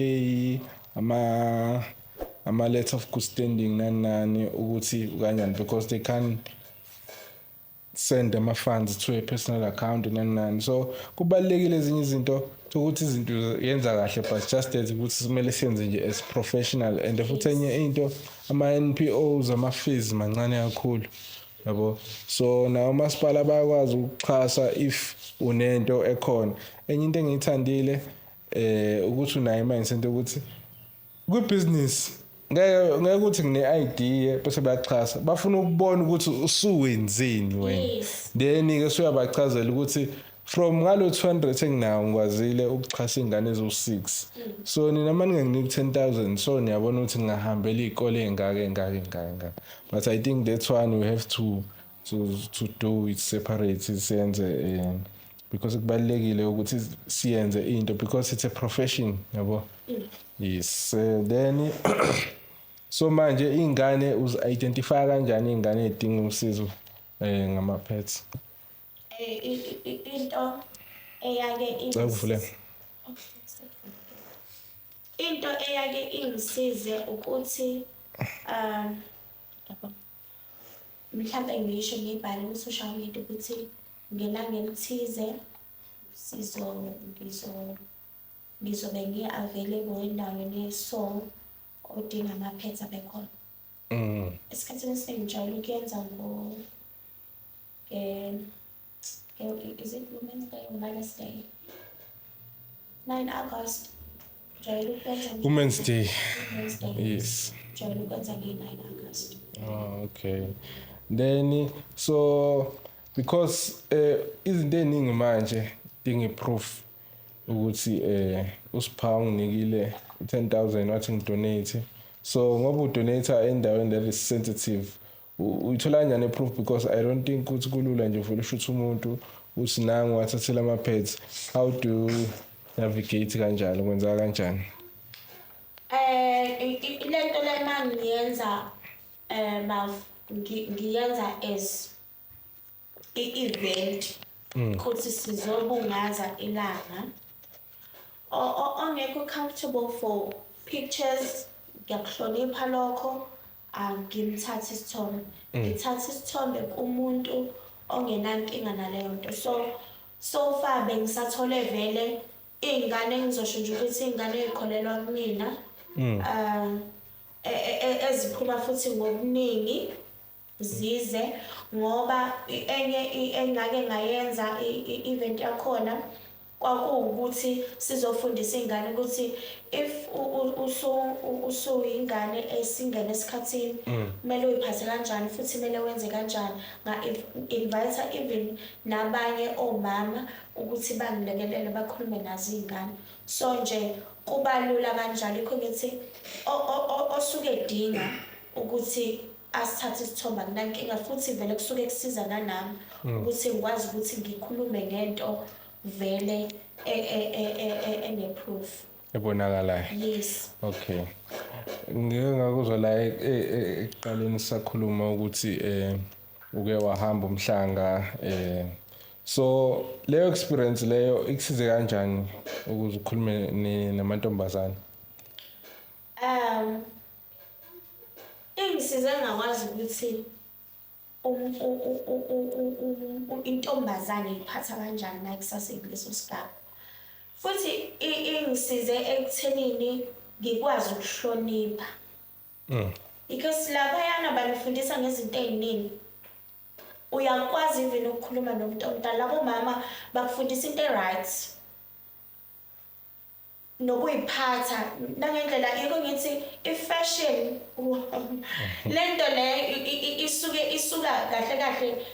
ama letter of good standing nani ukuthi kanjani because they can't send them funds to a personal account nani so kubalekile ezinye izinto ukuthi izinto yenza kahle but just that ukuthi kumele senze nje as professional and futhi enye into ama NPOs ama fees mancane kakhulu yabo so nawo masipala bayakwazi ukuxhasa if unento ekhona enye into engiyithandile ukuthi unayo mindset ukuthi ku business ngeke ukuthi ngine idea bese bayaxhasa bafuna ukubona ukuthi usuwenzeni wena then ke suyabachazela ukuthi from ngalo 200 enginawo ngikwazile ukuxhasa ingane ezo6 so nina manje nginginike 10,000 so niyabona ukuthi ngahambela izikole engaka but I think that's one we have to do it separate siyenze because kubalekile ukuthi siyenze into because it's a profession yabo yes then so manje ingane uzi-identify kanjani ingane edinga usizo ngama pets into eyake ingisize ukuthi mhlawumbe ngisho ngibhale ku-social media ukuthi ngelanga elithize ngizobe ngi-available endaweni yeso odinga ama-pets abekhona. Esikhathini esiningi ngijwayele ukuyenza is it Women's Day or Mother's Day? 9 August. Women's Day. Women's Day. Yes. Ngijwayele ukwenza nge-9 August. Oh, okay. Then so because izinto eziningi manje dinga proof ukuthi usiphawu nginikile 10,000 wathi ngidonate so ngoba udonate endaweni that is sensitive uyithola kanjani proof because I don't think ukuthi kulula nje vele ushuthi umuntu uthi nangu wathathela ama pets how do navigate kanjalo kwenza kanjani lento le mangiyenza ngiyenza as i-event ukuthi sizobungaza ilanga ongekho comfortable for pictures ngiyakuhlonipha lokho ngimthatha isithombe ngithatha isithombe kumuntu ongenankinga naleyo nto so far bengisathole vele ingane engizosho nje ukuthi ingane ezikholelwa kumina eziphuma futhi ngobuningi zize ngoba enye engake ngayenza i-event yakhona kwakuwukuthi sizofundisa ingane ukuthi if usuyingane esingene esikhathini kumele uyiphathe kanjani futhi kumele wenze kanjani invite even nabanye omama ukuthi bangilekelele bakhulume nazo izingane so nje kuba lula kanjalo ikho ngithi osuke edinga ukuthi asithathe isithombe kunankinga futhi vele kusuke kusiza nanami ukuthi ngikwazi ukuthi ngikhulume ngento vele ene-proof ebonakalayo. Yes. Okay. Ngike ngakuzwa la ekuqaleni sakhuluma ukuthi uke wahamba umhlanga so leyo experience leyo ikusize kanjani ukuze ukhulume namantombazane? Ingisize ngakwazi ukuthi intombazane iphatha kanjani na kusasekuleso sigaba futhi ingisize ekuthenini ngikwazi ukuhlonipha because laphayana banifundisa ngezinto eziningi uyakwazi even ukukhuluma nomuntu omdala labo mama bakufundisa into right nokuyiphatha nangendlela yiko ngithi ifashion lento le isuka kahle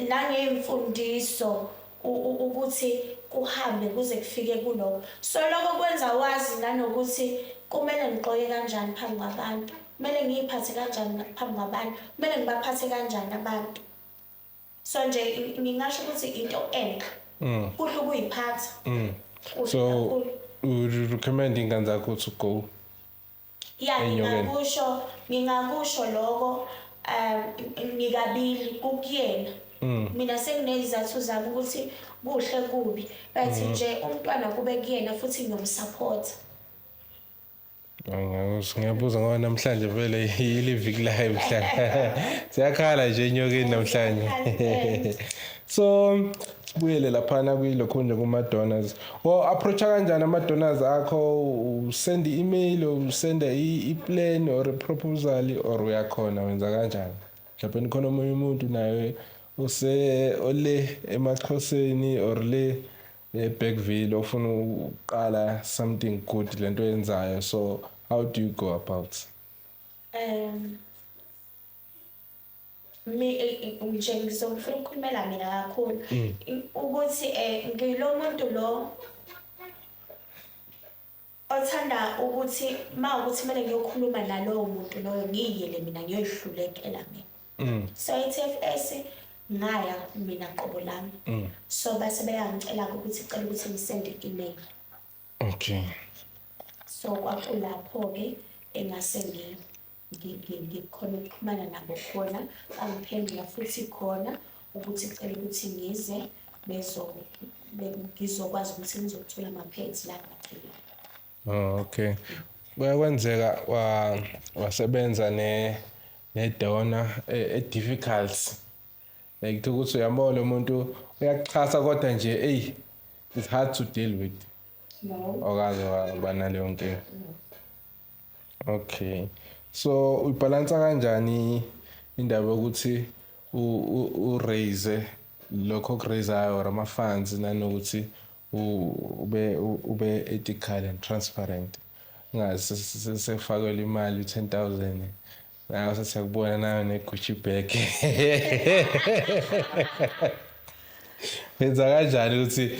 nangemfundiso ukuthi kuhambe kuze kufike kuloko so lokho kwenza wazi nanokuthi kumele ngiqoke kanjani phambi kwabantu, kumele ngiyiphathe kanjani phambi kwabantu, kumele ngibaphathe kanjani abantu. So nje ngingasho ukuthi into enhle kuhle ukuyiphatha. So would recommend ingane zakho to go? Yeah, ngingakusho lokho ngikabili kukuyena. Mina senginezizathu zami ukuthi kuhle kubi, but nje umntwana kube kuyena futhi ngiyomsupport. Ngiyabuza ngoba namhlanje vele iliviki live mhla. Siyakhala nje enyokeni namhlanje. So sibuyele laphana kwilokho nje kuma-donors. Approach kanjani ama-donors akho? Usend i-email or usend i-plan or i-proposal or uyakhona wenza kanjani? Mhlawumbe nikhona omunye umuntu naye ole eMaxhoseni or le eBergville ofuna uqala something good lento yenzayo, so how do you go about? Nje ngizofuna ukukhulumela mina kakhulu ukuthi ngilo muntu lo othanda ukuthi mawukuthi kumele ngiyokhuluma nalowo muntu loyo ngiyele mina ngiyoyihlulekela mina. So i-TFS ngaya mina qobo lami. So base beyangicela ukuthi icela ukuthi ngisende i-email. Okay. So kwakulapho ke engase ngikhona ukuxhumana nabo khona, bangiphendula futhi khona ukuthi icela ukuthi ngize ngizokwazi ukuthi ngizothola ama-pads la ngicela. Okay. Kuyakwenzeka wasebenza ne-donor difficult. Like ukuthi uyabona umuntu uyakuxhasa kodwa nje it's hard to deal with. No. Okaze waba naleyo nkinga. Okay. So uyibalansa kanjani indaba yokuthi u-raise lokho kuraisayo or ama-funds nanokuthi ube ethical and transparent? Ungazi sefakelwa imali 10,000 nawe sesiyakubona nayo ne-Gucci bag. Wenza kanjani ukuthi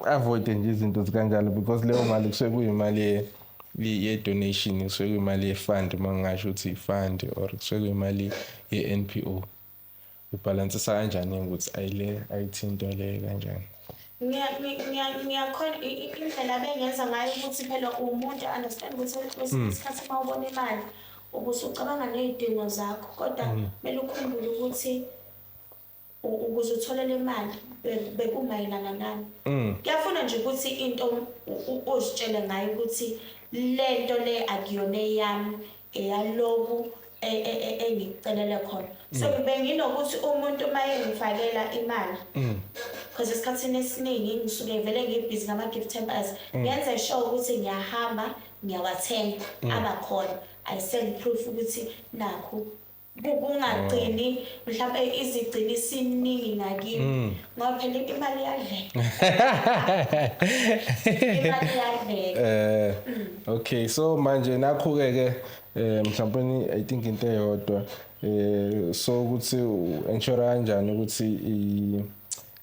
avoid nje izinto zikanjalo, because leyo mali kusuke kuyimali ye-donation, kusuke kuyimali ye-fund, mangasho ukuthi i-fund or kusuke kuyimali ye-NPO. Ubalansisa kanjani ukuthi ayithinto le kanjani? Ngiyakhona indlela bengenza ngayo ukuthi phela umuntu understand ukuthi kwesinye isikhathi uma ubona imali ubusucabanga nezidingo zakho, kodwa kumele ukhumbule ukuthi ukuze uthole le mali bekumayelana nani. Kuyafuna nje ukuthi into uzitshele ngayo ukuthi lento le akuyona eyami, eyalobu engikucelele khona. So benginokuthi umuntu maye ngifakela imali, because esikhathini esiningi ngisuke vele ngibhizi ngama-gift hampers, ngenze sure ukuthi ngiyahamba ngiyawathenga abakhona, I send proof ukuthi nakho kungagcini mhlawumbe izigcina isiningi ngakimi ngoba phela imali iyadleka. Imali iyadleka. Okay, so manje nakho-ke mhlawumbe I think into eyodwa so ukuthi u-ensure kanjani ukuthi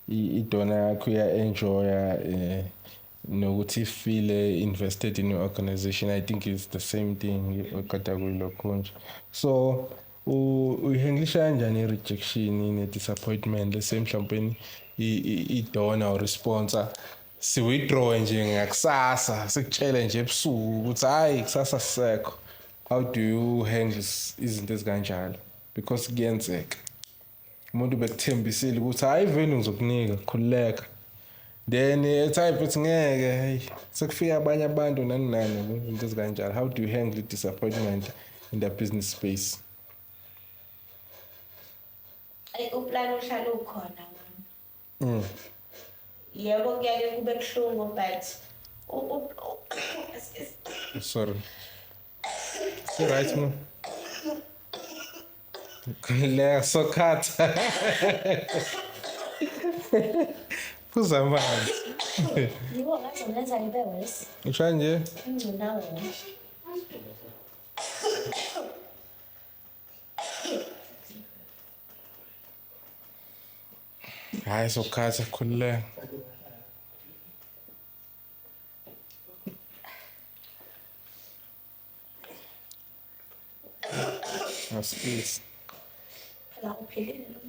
i-donor yakho iya-enjoya nokuthi feel invested in your organization. I think it's the same thing okada kuyilokho nje. So uyihandlisha kanjani i-rejection ne-disappointment lese mhlawumbe i-donor or i-sponsor si-withdraw nje ngakusasa sikutshele nje ebusuku ukuthi hayi kusasa sisekho? How do you handle izinto ezikanjalo? Because kuyenzeka umuntu bekuthembisile ukuthi hayi vele ngizokunika khululeka, then etype uthi ngeke, hey sekufika abanye abantu nani into ezikanjalo. How do you handle disappointment in the business space? Uplan uhlala ukhona. Yebo kuyake kube buhlungu, but Sorry. Right man. Khululeka sokhatha. Phuza amanzi. yibo ngathi ngenza ngibe worse. Usho nje? Ngina wona. Hayi sokhatha khululeka. Asiphithi. Phela uphelile lo.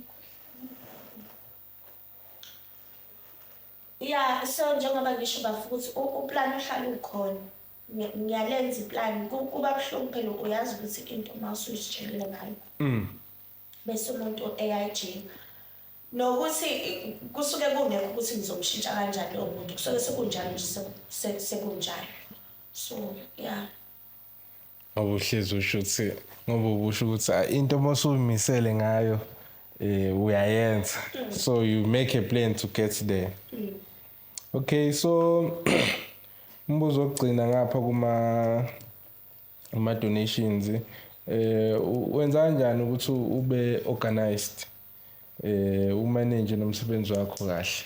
Yeah, so njengoba ngisho bafuna ukuthi uplan uhlala ukhona. Ngiyalenza iplan kuba buhlungu phela uyazi ukuthi into mawusuyitshelile ngayo. Bese umuntu eyayijika. Nokuthi kusuke kungekho ukuthi ngizomshintsha kanjani lo muntu kusuke sekunjalo nje sekunjalo. So yeah. Awuhlezi usho ukuthi ngoba ubusho ukuthi into masuyimisele ngayo uyayenza. So you make a plan to get there. Okay, so umbuzo ogcina ngapha kuma donations wenza kanjani ukuthi ube organized umanage nomsebenzi wakho kahle?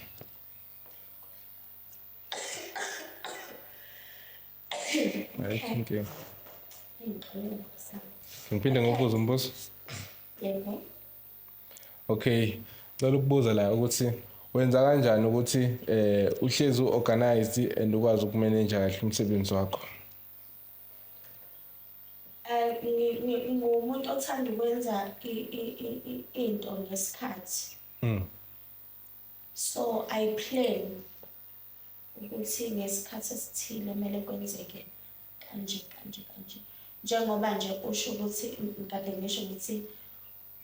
Okay. Ngiphinde ngokubuza umbuzo. Yebo. Okay, ngicela ukubuza la ukuthi wenza kanjani ukuthi uhlezi uorganized and ukwazi ukumanage kahle umsebenzi wakho? Ngumuntu othanda ukwenza into ngesikhathi. So I plan ukuthi ngesikhathi esithile kumele kwenzeke kanje. Njengoba nje usho ukuthi ngikade ngisho ukuthi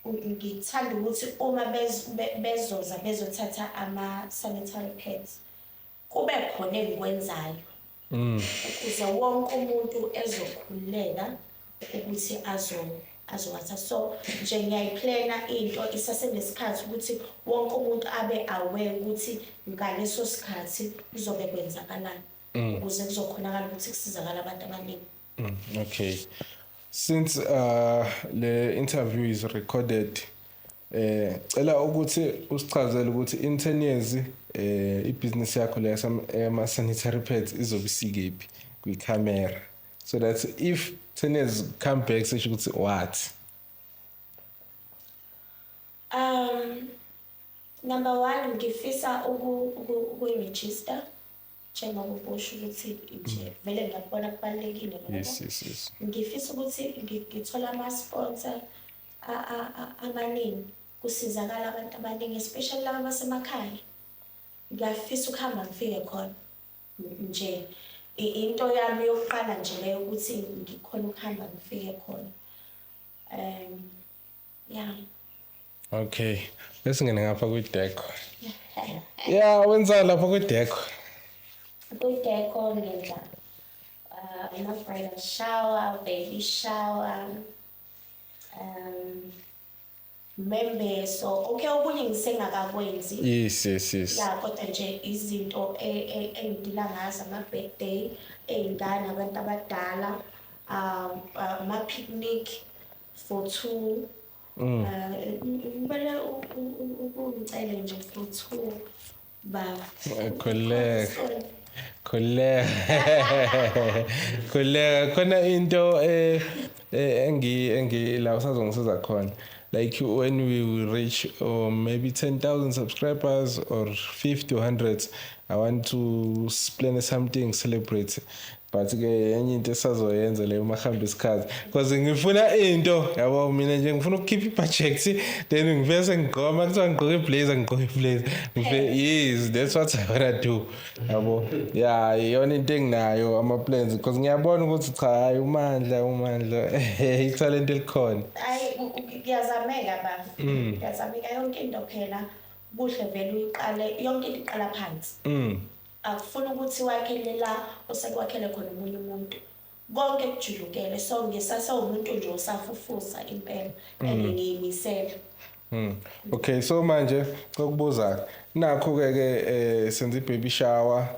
ngithanda ukuthi uma bezoza bezothatha ama-sanitary pads kube khona engikwenzayo ukuze wonke umuntu ezokhululeka ukuthi azowathatha. So nje ngiyayiplana into isasenesikhathi ukuthi wonke umuntu abe aware ukuthi ngaleso sikhathi kuzobe kwenzakalani ukuze kuzokhonakala ukuthi kusizakala abantu abaningi. Okay. Since the interview is recorded, cela ukuthi usichazele ukuthi in 10 years ibusiness yakho le yama sanitary pads izobe isikephi kwicamera, so that if 10 years come back sesho ukuthi what? Number 1 ngifisa ukuregister njengoba ubusho ukuthi nje vele ngiyabona kubalekile lokho. Yes. Ngifisa ukuthi ngithola ama-sponsor amaningi kusizakala abantu abaningi especially laba basemakhaya. Ngiyafisa ukuhamba ngifike khona nje into yami yokuqala nje leyo ukuthi ngikhona ukuhamba ngifike khona. Yeah. Okay, bese ngene ngapha kwi-deco. Yeah, wenza lapha kwi-deco. Kwi-deco ngenza ama-bridal shower, baby shower, membeso. Okay, okunye ngisengakakwenzi. Yes. Yeah, kodwa nje izinto engidila ngazo ama-birthday ey'ngane abantu abadala, ama-picnic for 2. Ngibele ukungicela nje for 2 ba. Kholela khona into la usazongisiza khona, like when we will reach maybe 10,000 subscribers or 50 or 100, I want to plan something, celebrate. But ke enye into esazoyenza leyo mahamba isikhathi because ngifuna into yabo mina nje ngifuna ukukhipha i-budget then ngivese ngigoma kuthiwa ngigqoke iblazer yes, that's what I wanna do yabo. Yeah, iyona into enginayo ama-plans because ngiyabona ukuthi cha hayi umandla italent elikhona. Hayi kuyazameka ba. Kuyazameka yonke into phela kuhle vele uyiqale yonke into iqala phansi. Akufuna ukuthi wakhele la osekwakhele khona umunye umuntu konke kujulukele. So ngisase umuntu nje osafufusa impela engiyimisela. Okay, so manje ngokubuza nakho ke senza i-baby shower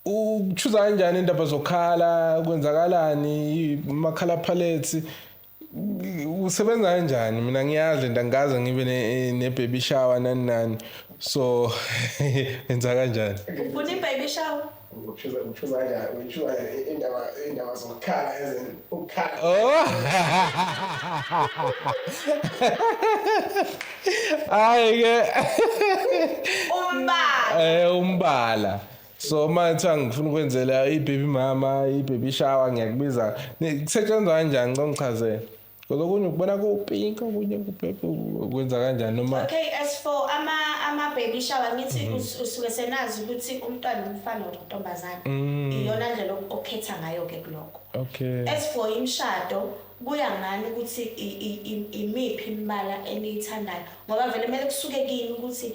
uchoose kanjani indaba zokhala kwenzakalani amakhala palettes usebenza kanjani? Mina ngiyazi ndangaza ngibe ne-baby shower nani so enza kanjani? Ufuna i-baby shower? Uchoose kanjani? Uchoose indaba zokhala ukhala. Oh. Hayi ke Umbala. umbala. So manje ngifuna ukwenzela ibaby mama, ibaby shower ngiyakubiza. Kusetshenzwa kanjani ngichazela? Ngoba okunye ukubona kupink, okunye kupurple, ukwenza kanjani noma Okay, as for ama baby shower ngithi usuke senazi ukuthi umntwana umfana ontombazana. Iyona ndlela okhetha ngayo ke kuloko. okay. As for imshado kuya ngani ukuthi imiphi imibala eniyithandayo ngoba vele kumele kusuke kini ukuthi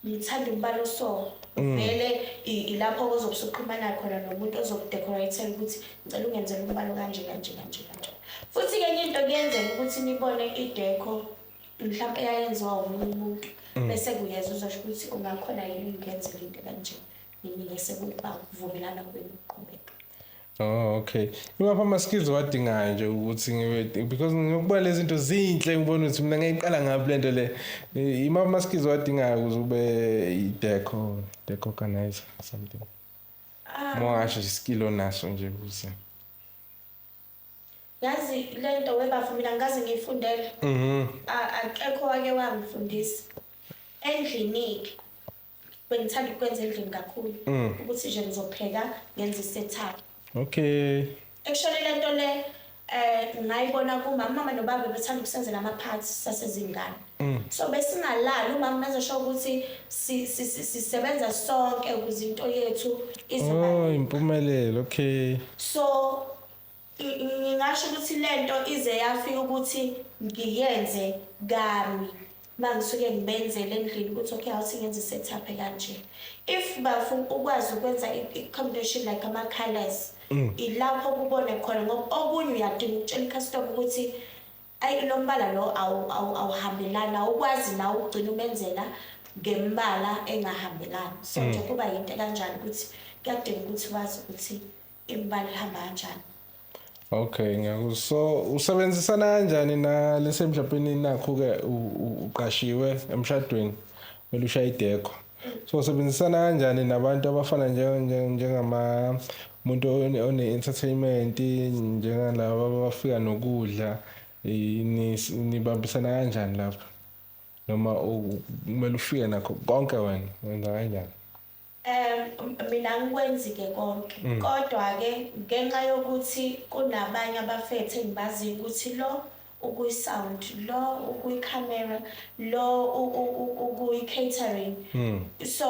ngithanda umbala so vele ilapho ozokusuqhumana khona nomuntu ozokudecoratela ukuthi ngicela ungenzele umbala kanje kanje kanje kanje. Futhi ke into kuyenzeka ukuthi nibone ideco mhlawumbe eyayenziwa umuntu bese kuyeza uzosho ukuthi ungakhona yini ungenzela into kanje nini sekuba ukuvumelana kwenu ukuqhubeka. Oh okay. Imapha ama skills wadingayo nje ukuthi ngibe because ngikuba lezi zinto zinhle ngibona ukuthi mina ngiyiqala ngapi lento le. Imapha ama skills wadingayo ukuze ube i-deco organizer something. Mongasho iskill onaso nje kuze. Yazi lento webafu mina ngaze ngifundele. Akekho wake wangifundisa. Endlini bengithanda ukwenza endlini kakhulu ukuthi nje ngizopheka ngenze isetup. Okay. Actually lento le ngayibona kumama nobaba bethanda ukusenzela ama parts sasezingane. So besingalali umama mezosho ukuthi sisebenza sonke ukuze into yethu izoba. Oh impumelelo okay. So ngingasho ukuthi lento ize yafika ukuthi ngiyenze kami mangisuke ngibenzele endlini ukuthi okay awuthi ngenze setup kanje. If bafuna ukwazi ukwenza i-combination like ama colors ilapho kubone khona ngoba okunye uyadinga ukutshela i-customer ukuthi ayi lo mbala lo awuhambelana ukwazi na ugcina umenzela ngembala engahambelani. So nje kuba into kanjani ukuthi kuyadinga ukuthi wazi ukuthi imbala ihamba kanjani. Okay ngiyakuzwa. So usebenzisana kanjani na lesemhlabeni nakho ke uqashiwe emshadweni welusha ideco. So usebenzisana kanjani nabantu abafana njengama umuntu one-entertainment njengalabo abafika nokudla nibambisana kanjani lapho noma kumele ufike nakho konke wena wenza kanjani? Mina ngikwenzi ke konke kodwa ke ngenxa yokuthi kunabanye abafethe engibazi ukuthi lo ukuyi sound lo ukuyi camera lo ukuyi catering. So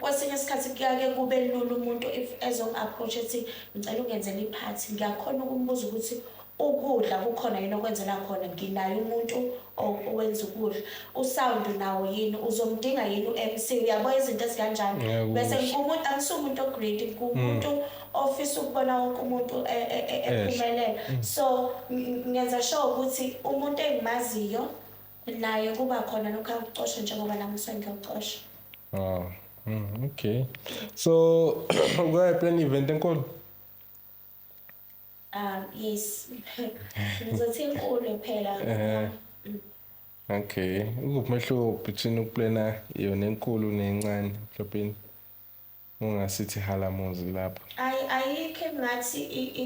kwesinye isikhathi kuyake kube lula umuntu if ezong-approach ethi ngicela ungenzele iphathi ngiyakhona ukumbuza ukuthi ukudla kukhona yini okwenzela khona nginayo umuntu owenza ukudla usound nawo yini uzomdinga yini uMC uyabo izinto ezikanjani bese ngumuntu angisumuntu ograding kumuntu office ukubona wonke umuntu ephumelela. So ngenza sure ukuthi umuntu engimaziyo naye kuba khona lokho akucosha njengoba nami ngiyocosha. Oh okay. So uyayi plan event enkulu? Yes. Ngizothi inkulu phela. Okay. Ukuphi umehluko between ukuplana yona enkulu nencane mhlawumbe ungasithi halamuzi lapho? Ayikho ngathi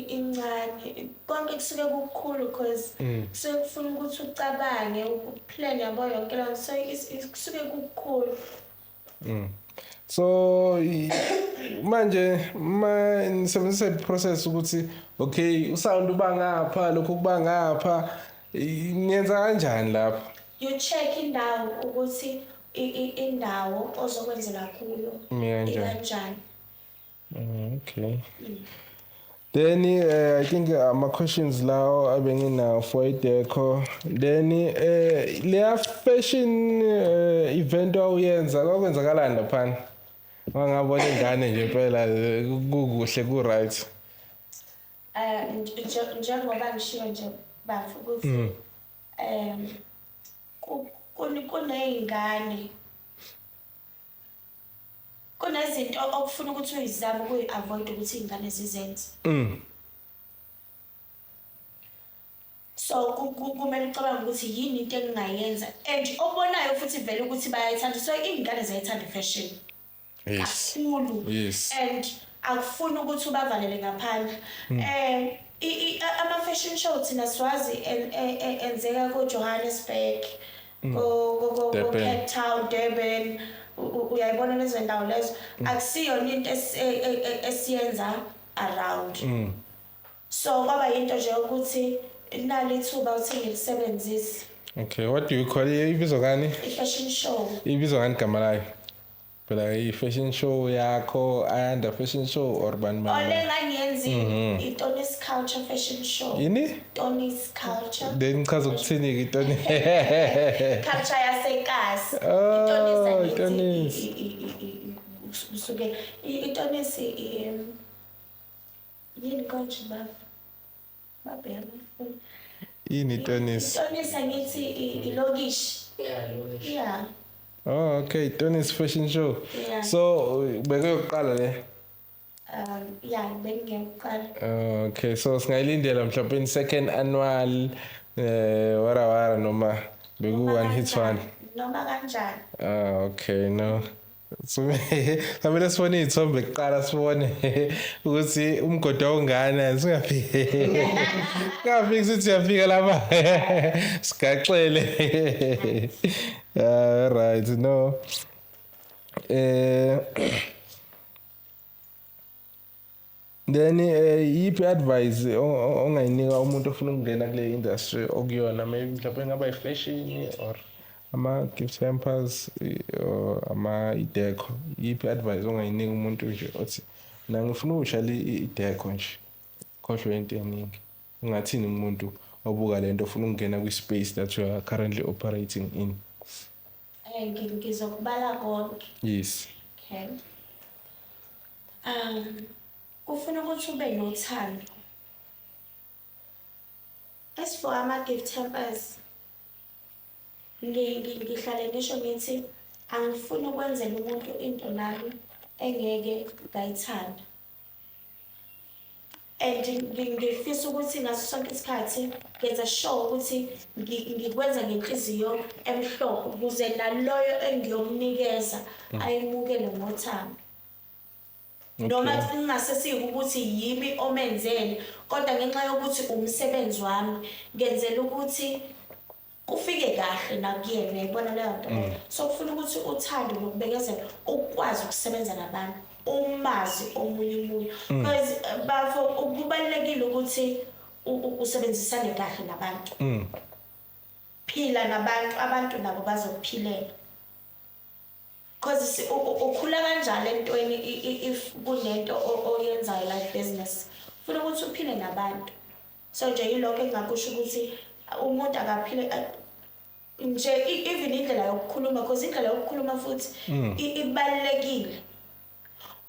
incane. Konke kusuke kukhulu because kusuke kufuna ukuthi ucabange uplan yabo yonke leyo so kusuke kukhulu. So manje nisebenzisa i-process ukuthi okay usound uba ngapha lokho kuba ngapha niyenza kanjani lapho? You check indawo ukuthi indawo ozokwenzela kuyo kanjani. Okay. Then I think my questions now abenginawo for ideco. Then leya fashion event awuyenza kwakwenzakalani laphana? Wangabona ingane nje phela kukuhle ku right. Njengoba ngishiyo nje bafu ukuthi kuneyingane kunezinto okufuna ukuthi uyizame ukuyi-avoid ukuthi iy'ngane zizenze. So kumele ucabange ukuthi yini into engingayenza and obonayo futhi vele ukuthi bayayithanda so iy'ngane ziyayithanda ifashion kakhulu. Yes. And akufuni ukuthi ubavalele ngaphandle. Ama-fashion show thina siwazi enzeka ko-Johannesburg, ko-Cape Town, Durban, uyayibona lezo ndawo lezo akusiyona into esiyenza around so kwaba into nje ukuthi nali ithuba uthi ngilisebenzise. Okay, what do you call it? Ibizwa ngani? I-fashion show. Ibizwa ngani igama layo? Phela i-fashion show yakho ayanda fashion show or bani bani? Ole ngangiyenzi i-Tony's Culture Fashion Show. Yini? Tony's Culture. Then chaza ukuthini ke Tony? Culture yaseKasi. Oh, Tony's. Usuke i-Tony's yini konje babheka mfuni. Yini Tony's? Tony's angithi ilokishi. Yeah. Oh, okay, Tony's fashion show. Yeah. So bekuyoqala le. Yeah, bengiyoqala. Okay, so singayilindela mhlawumbe second annual wara noma beku one hit one. Noma kanjani? Okay, no. So samele sibone izithombe kuqala sibone ukuthi umgodo ongana singafiki. Ngafiki sithi yafika lapha. Sigaxele. Right, no. Then yipi advice ongayinika umuntu ofuna ukungena kule industry okuyona, maybe mhlawumbe ngaba fashion or ama gift hampers or ama ideco, yipi advice ongayinika umuntu nje othi mina ngifuna ukushala ideco nje khohlwe into eningi, ungathini umuntu obuka lento ofuna ukungena kwi space that you are currently operating in? Ngizokubala konke. Yes. Okay. Kufuna ukuthi ube nothando. As for ama gift hampers, ngihlale ngisho ngithi angifuni ukwenzela umuntu into nami engeke ngayithanda. And ngifisa ukuthi ngaso sonke isikhathi ngenza sure ukuthi ngikwenza ngenhliziyo emhlophe ukuze naloyo engiyomnikeza ayimukele ngothando. Noma kungasesiku ukuthi yimi omenzele, kodwa ngenxa yokuthi umsebenzi wami ngenzela ukuthi kufike kahle nakuyena, uyayibona leyo nto. So kufuna ukuthi uthande nokubekezela ukwazi ukusebenza nabantu, umazi omunye umuntu. Because bafo kubalekile ukuthi usebenzisane kahle nabantu. Phila nabantu, abantu nabo bazokuphilela. Because ukhula kanjalo entweni if kunento oyenzayo like business. Ufuna ukuthi uphile nabantu. So nje yilokho engakusho ukuthi umuntu akaphile nje even indlela yokukhuluma, because indlela yokukhuluma futhi ibalekile.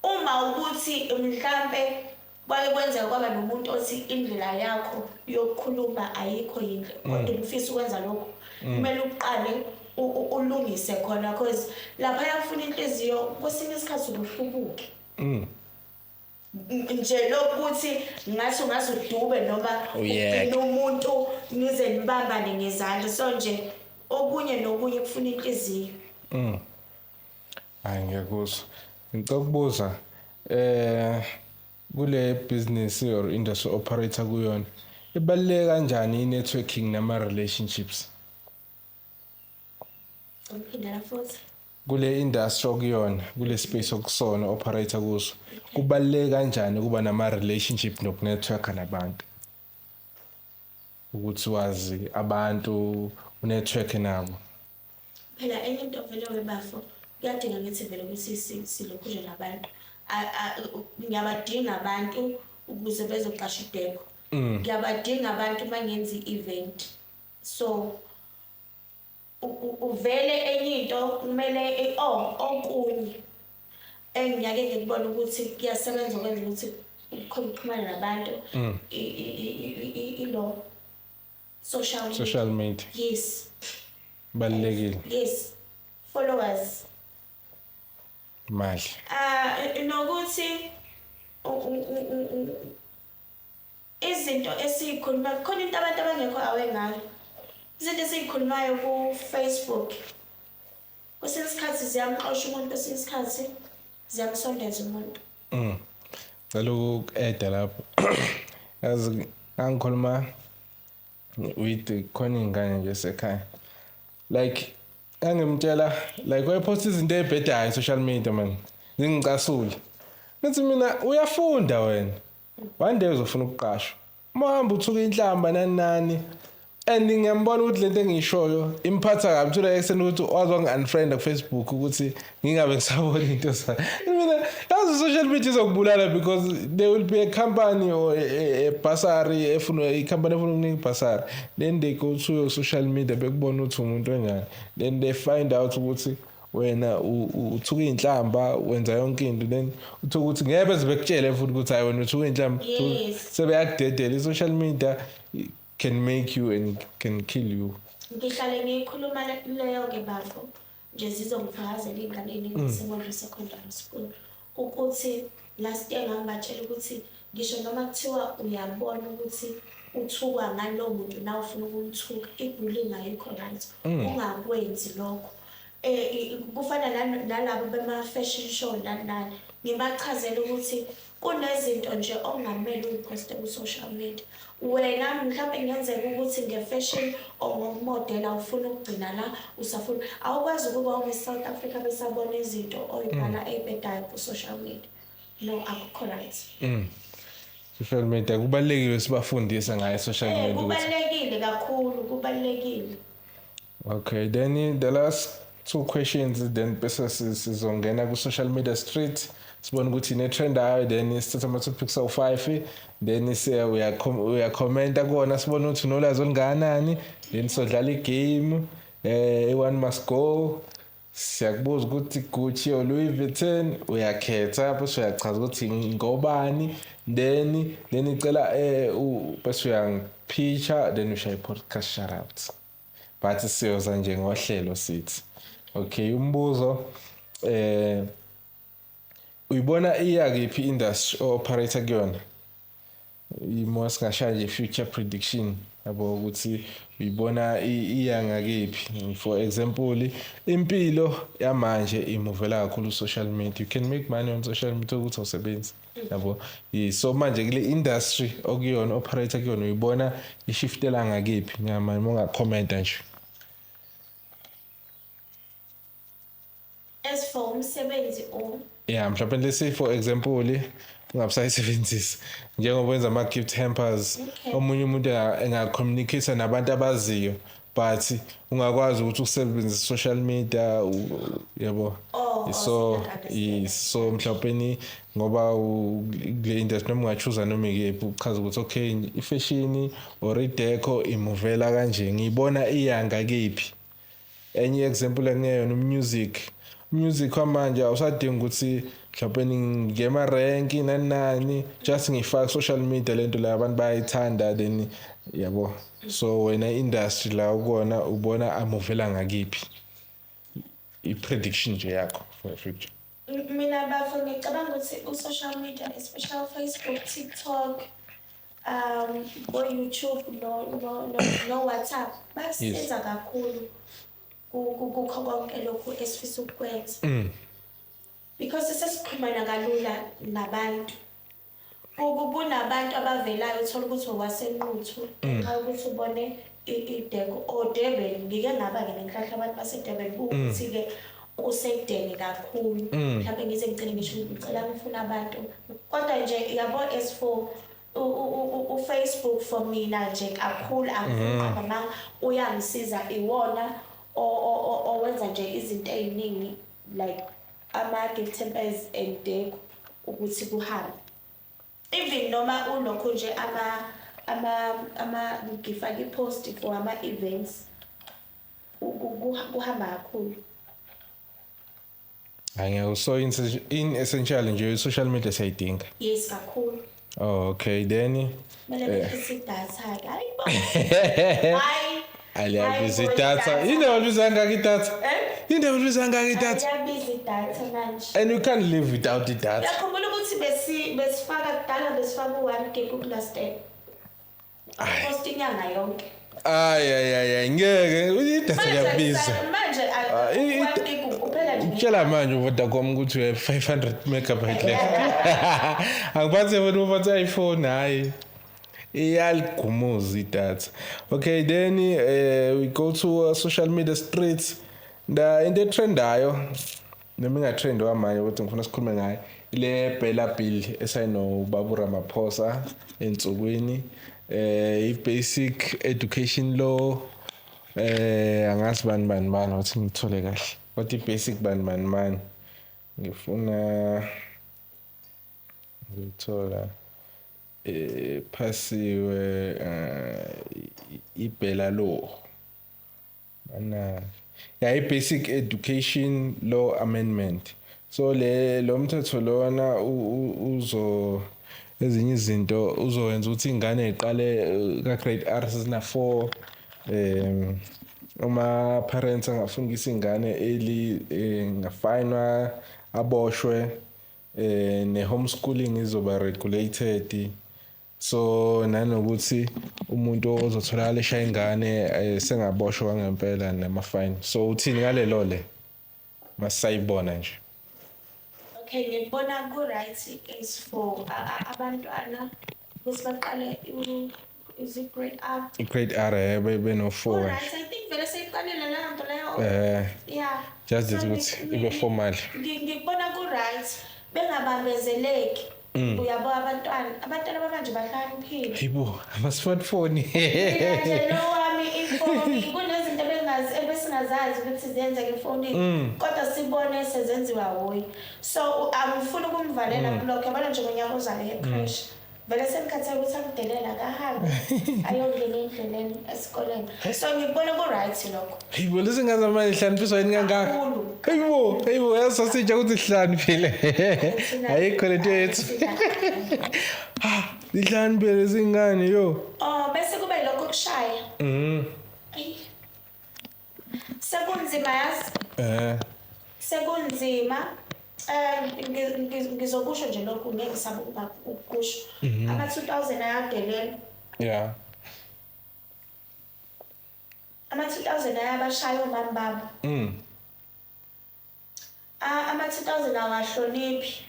Uma ukuthi mhlambe kwake kwenzeka kwaba nomuntu othi indlela yakho yokukhuluma ayikho yinhle, kodwa ufisa ukwenza lokho, kumele uqale ulungise khona, because lapha yafuna inhliziyo kwesinye isikhathi ukuhlubuke. Nje lokuthi ngathi ungazudube noma ugcina umuntu nize nibambane ngezandla, so nje okunye nokunye kufuna inhliziyo. Hayi ngiyakuzwa. Ngicabuzwa kule business or industry operator kuyona, ibaluleke kanjani i-networking nama relationships? Uphindela futhi. Kule industry okuyona, kule space okusona operator kuso, kubaluleke kanjani kuba nama relationship nokunetworka nabantu? Ukuthi wazi abantu unetwork nabo. Phela enye into vele webafo kuyadinga ngithi vele ukuthi silokhuje nabantu. Ngiyabadinga abantu ukuze bezoqasha ideco. Ngiyabadinga abantu mangenza i-event. So uvele enye into kumele okunye engiyake ngikubona ukuthi kuyasebenza ukwenza ukuthi ukuxhumana nabantu ilo social media. Yes. Balulekile. Yes. Followers. Mali. Nokuthi izinto esikhuluma khona into abantu abangekho awengayo. Izinto esikhulumayo ku Facebook. Kwesinye isikhathi ziyamxosha umuntu, kwesinye isikhathi ziyamsondeza umuntu. Ngicela uku-add lapho. Yazi angikhuluma with khona ingane nje sekhaya. Like angimtshela like wayepost izinto ezibhedayo social media man ngingicasule ngithi mina uyafunda wena one day uzofuna ukuqashwa mahamba uthuka inhlamba nani and ngiyambona ukuthi lento engiyishoyo imphatha kabi to the extent ukuthi wazwa ngi-unfriend ku-Facebook ukuthi ngingabe ngisabona into zakhe mina yazi social media izokubulala because there will be a company or a bursary i-company efuna ukunika ibhasari then they go to your social media bekubona ukuthi umuntu enjani then they find out ukuthi wena uthuka inhlamba wenza yonke into then uthuka ukuthi ngeke beze bekutshele futhi ukuthi hayi wena uthuka inhlamba sebeyakudedela i-social media can make you and can kill you. Ngihlale ngikhuluma leyo ke bafo nje zizongifakazela ingane eningisemondlo secondary school ukuthi last year ngambatshela ukuthi ngisho noma kuthiwa uyabona ukuthi uthukwa ngalo muntu na ufuna ukumthuka ibullying ayikho right ungakwenzi lokho kufana nalabo bema fashion show nani ngibachazela ukuthi kunezinto nje ongamele uposte ku social media wena mhlawumbe ngenzeka ukuthi nge-fashion or ngomodel awufuna ukugcina la usafuna awukwazi ukuba ume-South Africa besabona izinto oyibhala ey'bhedayo ku-social media no akukho right social media kubalulekile sibafundise ngayo social media kubalulekile kakhulu kubalulekile. Okay, then the last two questions then bese sizongena ku-social media street sibona ukuthi ine-trend ayo then sithatha ama-topics awu-5 then uyakhomenta kuwona sibona ukuthi unolwazi olungakanani then sodlala igame one must go siyakubuza ukuthi Gucci or Louis Vuitton uyakhetha bese uyachaza ukuthi ngobani then icela bese uyangipicture then ushaya i-podcast shout out but siyoza nje ngohlelo sithi okay umbuzo uyibona iyakuphi industry operator kuyona imosingashaya nje future prediction yabo ukuthi uyibona iyangakephi for example impilo yamanje imovela kakhulu social media you can make money on social media ukuthi usebenze yabo so manje kule industry okuyona operator kuyona uyibona ishiftela ngakephi nyama ungacomment nje. As for umsebenzi yeah mhlawumbe let's for example ungabusayisebenzisa njengoba wenza ama gift hampers omunye umuntu engacommunicate nabantu abaziyo but ungakwazi ukuthi usebenzise social media yabo so mhlawumbe ngoba kule industry noma ungachuza noma ikephi uchaza ukuthi okay ifashion or ideco imovela kanje ngiyibona iyanga kephi enye example engeyona music kwamanje awusadinga ukuthi mhlawumbe ngema rank nani just ngifaka social media lento la abantu bayithanda then yabo so wena industry la ukona ubona amovela ngakiphi i-prediction nje yakho for future. Mina bafo ngicabanga ukuthi u-social media especially Facebook, TikTok YouTube no WhatsApp basiza kakhulu kukho konke lokhu esifisa ukwenza because sesikhulumana kalula nabantu kunabantu abavelayo uthola ukuthi wasenquthu xa ukuthi ubone ideco oDurban ngike ngaba-ke nenhlahla abantu baseDurban ukuthi-ke usedeni kakhulu mhlawumbe ngize ngicele ngisho ngicela ngifuna abantu kodwa nje yabo as for uFacebook for mina nje kakhulu angifuni ma uyangisiza iwona owenza nje izinto eziningi like ama-gift hampers and deco ukuthi kuhambe even noma ulokho nje ngifake i-post for ama-events kuhamba kakhulu. Angeke so in essential nje social media siyayidinga. Yes kakhulu. Oh okay then bekhisa idatha ke hayibo aliyabiza idatha indawo ngaka idatha indawo ngaka idatha ayabiza idatha manje and you can't live without the data. Yakhumbula ukuthi besifaka kudala besifaka 1 gig uplus 10 post inyanga yonke ngeke idatha liyabiza manje kuphela nje utshela manje uVodacom ukuthi u 500 megabyte left angiphathe wena uphatha iPhone hayi iyalgumuza idatha. Okay then we go to social media streets into etrendayo noma ingatrend kwamanje ukuthi ngifuna sikhulume ngayo ile Bella Bill esayino Babu Ramaphosa ensukwini i-basic education law angazi bani wathi ngithole kahle what i-basic bani ngifuna ngithola phasiwe i-Bella law mana i-basic education law amendment so lo mthetho lona uzo ezinye izinto uzowenza ukuthi ingane iqale ka grade R sesina 4 uma parents angafungisa ingane early ngafinwa aboshwe ne homeschooling izoba regulated so nanokuthi umuntu ozotholakala eshaya ingane sengaboshwa ngempela nama fine so uthini ngalelo le masayibona nje. Okay, ngibona ku right is for abantwana bese baqale is it grade R? I-grade R beno 4. Right, I think vele seyiqalile leyo nto leyo. Yeah. Just ukuthi ibe formal. Ngibona ku right bengabambezeleki. Uyabo abantwana bamanje bahlaniphile. Hayibo ama-smartphone. Lo wami ifoni kunezinto ebesingazazi ukuthi zenza ngefonini kodwa sibone sezenziwa hoyi so angifuni ukumvalela blog yabona nje ngonyaka ozayo ecrash vele semkhathele ukuthi akudelela kahambe ayongena endleleni esikoleni so ngibona ku right lokho. Hayibo lesingazama ihlaniphiswa yini kangaka. Hayibo yasasitsha ukuthi ihlaniphile ayikho lento yethu ihlaniphile zingane yo bese kube lokho kushaya sekunzima yazi sekunzima ngizokusho nje lokho ngeke ngisabe ukusho ama 2000 ayadelela yeah ama 2000 ayabashaya omama baba ama 2000 awahloniphi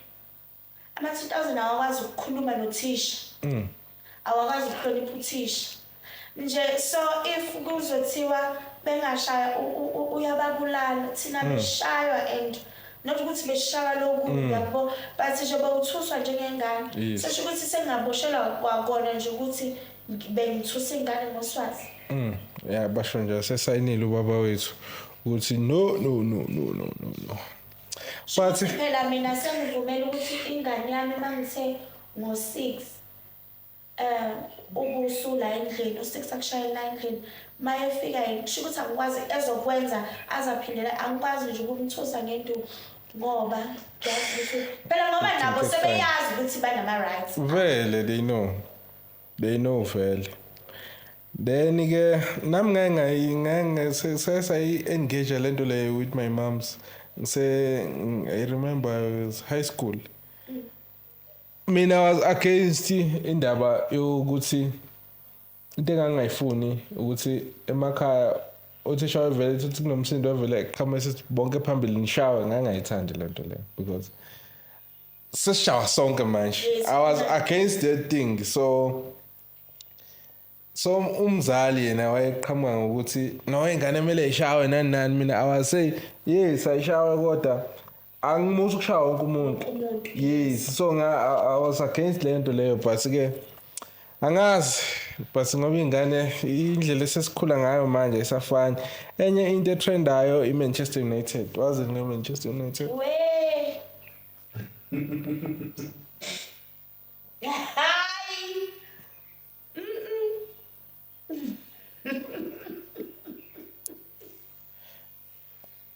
ama 2000 awakwazi ukukhuluma nothisha awakwazi ukuhlonipha uthisha nje so if kuzothiwa bengashaya uyababulala thina beshaywa and not ukuthi beshaya lokhu yabo but nje bawuthuswa njengengane sesho ukuthi sengaboshelwa kwakona nje ukuthi bengithusa ingane ngoswazi yeah basho nje sesayinile ubaba wethu ukuthi no but phela mina sengivumela ukuthi ingane yami mangithe ngo6 ubusula endlini u6 akushayela endlini mayefika ngisho ukuthi angikwazi ezokwenza azaphindela angikwazi nje ukumthosa ngento ngoba ngiyazi ukuthi phela ngoba nabo sebeyazi ukuthi banama rights vele they know vele then ke nami ngeke sayi engage lento le with my moms I remember I was high school mina I was against indaba yokuthi into engangayifuni ukuthi emakhaya uthisha vele uthi kunomsindo wevele eqhamuka sithi bonke phambili nishawe ngangayithandi lento le because seshawa sonke manje I was against that thing so umzali yena wayeqhamuka ngokuthi no ingane emele ishawe nani mina I was say yes ayishawe kodwa angimusa ukushawa wonke umuntu yes so I was against lento leyo but ke angazi but ngoba ingane indlela esesikhula ngayo manje isafani enye into etrendayo iManchester United wazi ngeManchester United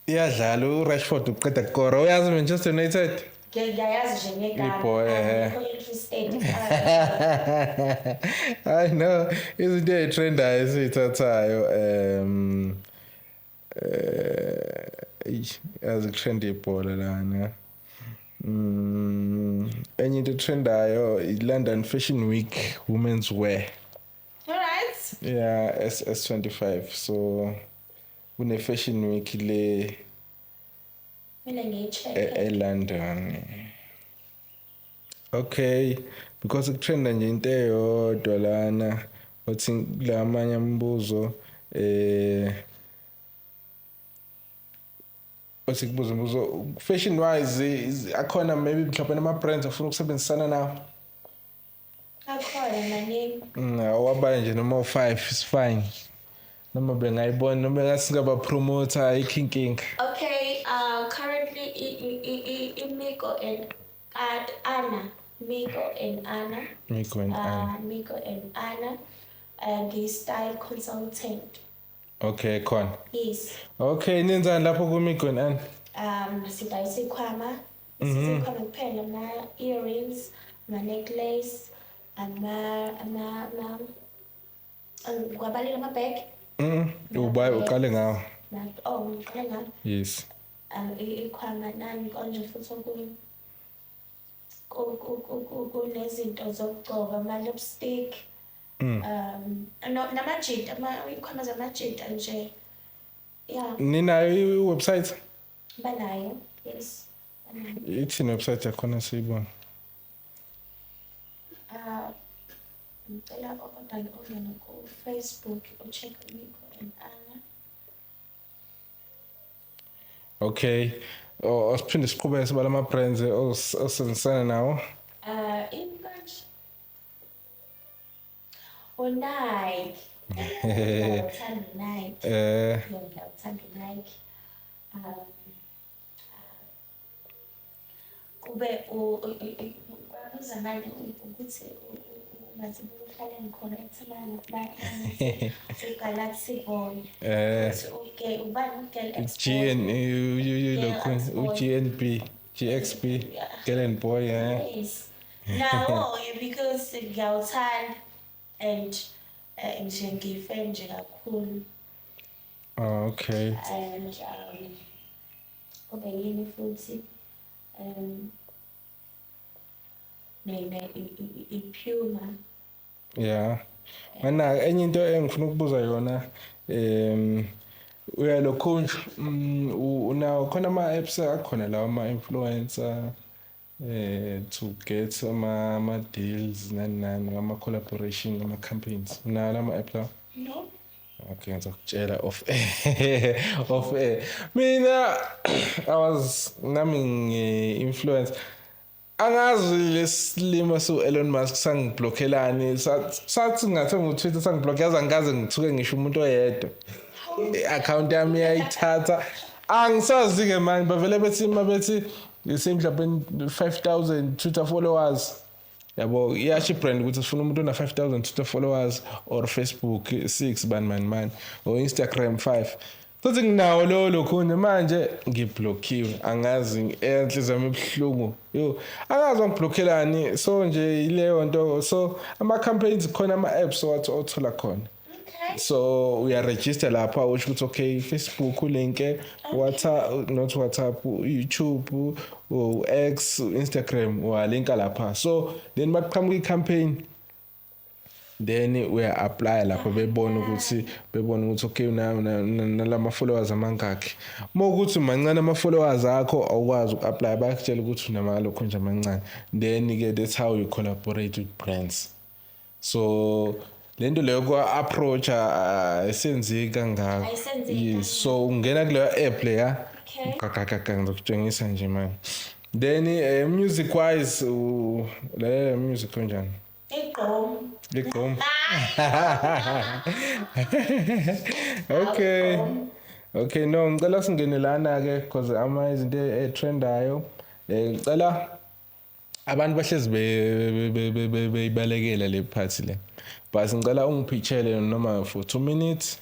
iyadlala uRashford uqeda ukora uyazi Manchester United ngiyayazi nje ngegama I know izinto ezitrendayo esithathayo trend ibhola lana enye into trendayo iLondon Fashion Week women's wear all right yeah S25 so kune fashion week le mina ngicheck eLondon okay because ukutrenda nje into eyodwa lana othi lamanye ambuzo osikubuza umbuzo fashion wise akhona maybe mhlawumbe ama brands afuna ukusebenzisana nawo akhona maningi awabanye nje noma u5 is fine noma bengayibona noma ngasingaba promoter ikinking okay currently Miko and Anna Miko and Anna ngi-style consultant. Okay, khona. Yes. Okay, nenzani lapho ku-Miko and Anna? Sidayisa isikhwama. Isikhwama kuphela ama-earrings, ama-necklace, kwabalile ama-bag. Uqale ngawo. Ngiqale ngawo. Yes. Ikhwama nani konje futhi kunezinto zokugcoba ama-lipstick namajita ikhwama zamajita nje yeah ninayo iwebsite banayo yes ithini website yakhona siyibona ngicela kodwa ungene ku-Facebook ucheck Miko and Anna. Okay asiphinde siqhubeke sibala ama-brands osebenzisana nawo Image Nike ngiyawuthanda Nike ngiyawuthanda Nike kube uzamani ukuthi ungathi uhlale ngikhona ekuthemana uGalaxy Boy okay ubani GNB GXB Galen Boy yes no because ngiyawuthanda and nje ngifan nje kakhulu okay and kube yini futhi iPuma yeah mana enye into engifuna ukubuza yona uyalokhunja una khona ama apps akhona lawa ama influencer to get ama deals nani ama collaboration ama campaigns una lama app la no okay ngizokutshela off mina I was nami influence angazi lesilima so Elon Musk sangiblockelani sathi ngathi ngu-Twitter sangiblock yazi angikaze ngithuke ngisho umuntu oyedwa i-account yami yayithatha angisazi ke manje bavele bethi mabethi mhlawumbe 5,000 Twitter followers yabo iyasho brand ukuthi sifuna umuntu ona 5,000 Twitter followers or Facebook 6 man or Instagram 5 futhi nginawo lokhunye manje ngiblockiwe angazi enhliziyo yami ibhlungu angazi ngiblockelani so nje ileyo nto so ama campaigns khona ama apps othola khona so we are register lapha usho ukuthi okay Facebook link WhatsApp not WhatsApp YouTube X Instagram walinka lapha so then maqhamuka icampaign then we apply lapho bebona ukuthi okay nalama followers amangaki mokuthi mancane ama followers akho awukwazi ukuapply bakutshela ukuthi unamalokho nje amancane then ke that's how you collaborate with brands so lento leyo kwa approach ayisenzi kangaka yes so ungena kule app leya kakaka ngizokutshengisa nje manje then music wise le music kanjani Igqom okay no ngicela singene lana ke because ama izinto etrendayo ngicela abantu bahlezi beyibalekela le party le but ngicela ungipitchele noma for 2 minutes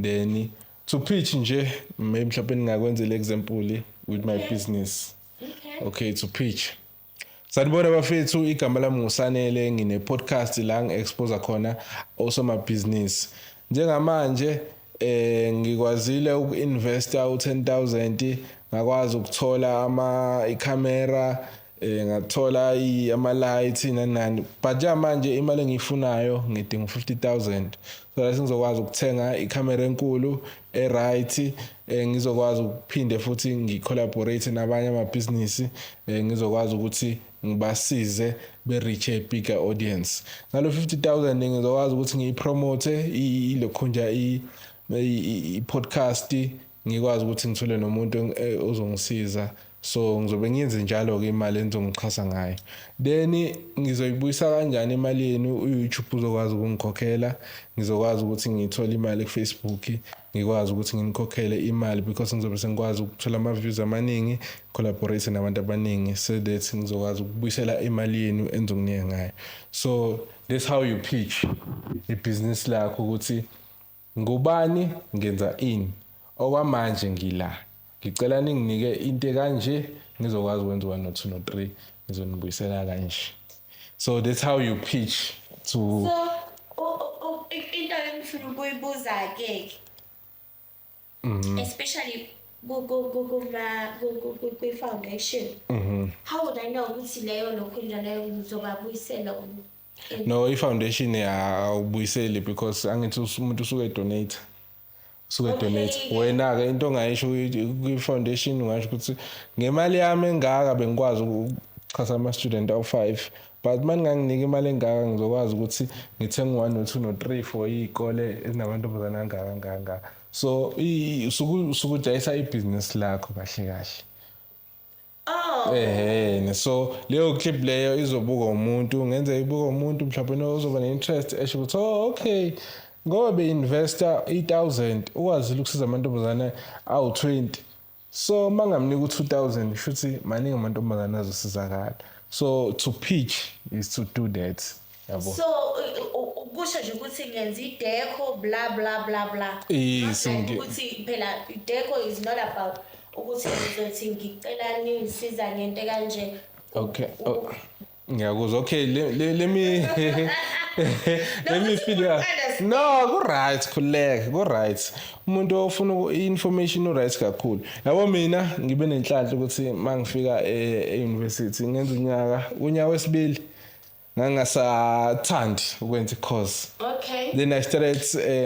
then to pitch nje maybe mhlawumbe ningakwenzela example with my business okay to pitch sanibona bafethu igama lami nguSanele ngine podcast la ngiexpose khona osoma business njengamanje ngikwazile ukuinvesta u10,000 ngakwazi ukuthola icamera ngathola ama lights nani but manje imali engiyifunayo ngidinga 50,000 so la ngizokwazi ukuthenga icamera enkulu right ngizokwazi ukuphinde futhi ngicollaborate nabanye ama business ngizokwazi ukuthi ngibasize be-reach a bigger audience ngalo 50,000 ngizokwazi ukuthi ngiyipromote ilokhunja i-podcast ngikwazi ukuthi ngithole nomuntu ozongisiza. So ngizobe ngiyenze njalo-ke imali enizongixhasa ngayo. Then ngizoyibuyisa kanjani imali yenu? U-YouTube uzokwazi ukungikhokhela, ngizokwazi ukuthi ngithole imali ku-Facebook, ngikwazi ukuthi nginikhokhele imali because ngizobe sengikwazi ukuthola ama-views amaningi, collaborate nabantu abaningi so that ngizokwazi ukubuyisela imali yenu enizonginika ngayo. So that's how you pitch ibhizinisi lakho ukuthi ngubani, ngenza ini, okwamanje ngila. Ngicela ninginike into kanje ngizokwazi ukwenza 1 no 2 no 3 ngizonibuyisela kanje. So that's how you pitch to So into engifuna ukuyibuza ke especially kwi-foundation. How would I know ukuthi leyo lokhunja leyo ngizobabuyisela? No, i-foundation awubuyiseli because angithi umuntu usuke donate. Donate. Wena-ke into ongayisho kwi-foundation ungasho ukuthi ngemali yami engaka bengikwazi ukuxhasa ama-student awu-5, but uma ninganginika imali engaka ngizokwazi ukuthi ngithenge 1 no 2 no 3 for iy'kole ezinamantombazane angaka. So usukudayisa ibhizinisi lakho kahle kahle. So leyo clip leyo izobuka umuntu, ngenze ibuka umuntu mhlawumbe ozoba ne-interest esho ukuthi okay ngoba be-investor 8,000 ukwazile ukusiza amantombazane awu-20. So mangamnika u-2,000 shuthi maningi amantombazane azosizakala. So to pitch is to do that. Yabo. So kusho nje ukuthi ngenza i-deco blah blah blah blah. Yes, ukuthi phela i-deco is not about ukuthi ngizothi ngicela ningisiza ngento kanje. Okay. Ngiyakuzwa. Okay, let me feel that. No, go right, khuleka, go right. Umuntu ofuna i-information right kakhulu. Yabo mina ngibe nenhlanhla ukuthi mangifika e-university ngenza unyaka wesibili ngangasathandi ukwenza i-course. Okay. Then I started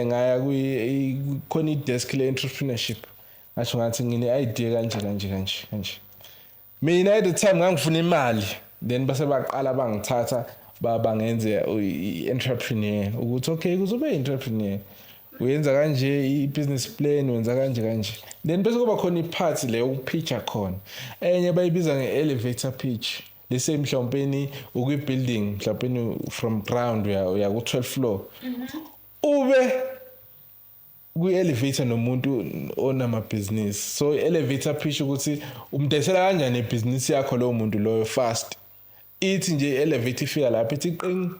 ngaya khona i-desk le-entrepreneurship. Ngasho ngathi ngine-idea kanje. Mina at the time ngangifuna imali. Then base baqala bangithatha bangenze i-entrepreneur ukuthi okay kuzobe i-entrepreneur uyenza kanje i-business plan wenza kanje. Then bese kuba khona i-part le ukupitcha khona enye bayibiza nge-elevator pitch. Lese mhlawumpeni ukwi-building mhlawumpeni from ground uya ku-12th floor ube kwi-elevator nomuntu onamabhizinisi. So i-elevator pitch ukuthi umdayisela kanjani ibhizinisi yakho lowo muntu loyo fast. Ithi nje i-elevator ifika lapha ithi qing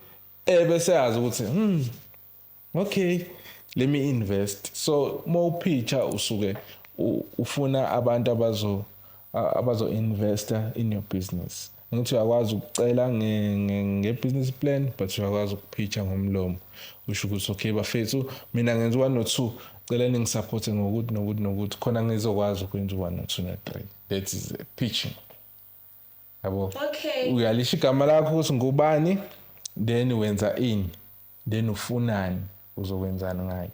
bese yazi ukuthi okay let me invest. So uma upitcha usuke ufuna abantu abazo investor in your business. Ngithi uyakwazi ukucela nge-business plan but uyakwazi ukupitcha ngomlomo. Usho ukuthi okay bafethu mina ngenza 1 no 2 cela ningisupporte ngokuthi khona ngizokwazi ukwenza 1 no 2 no 3. That is pitching. Yabo. Okay. Uyalisha igama lakho ukuthi ngubani, then wenza ini, then ufunani, uzokwenzana ngayo.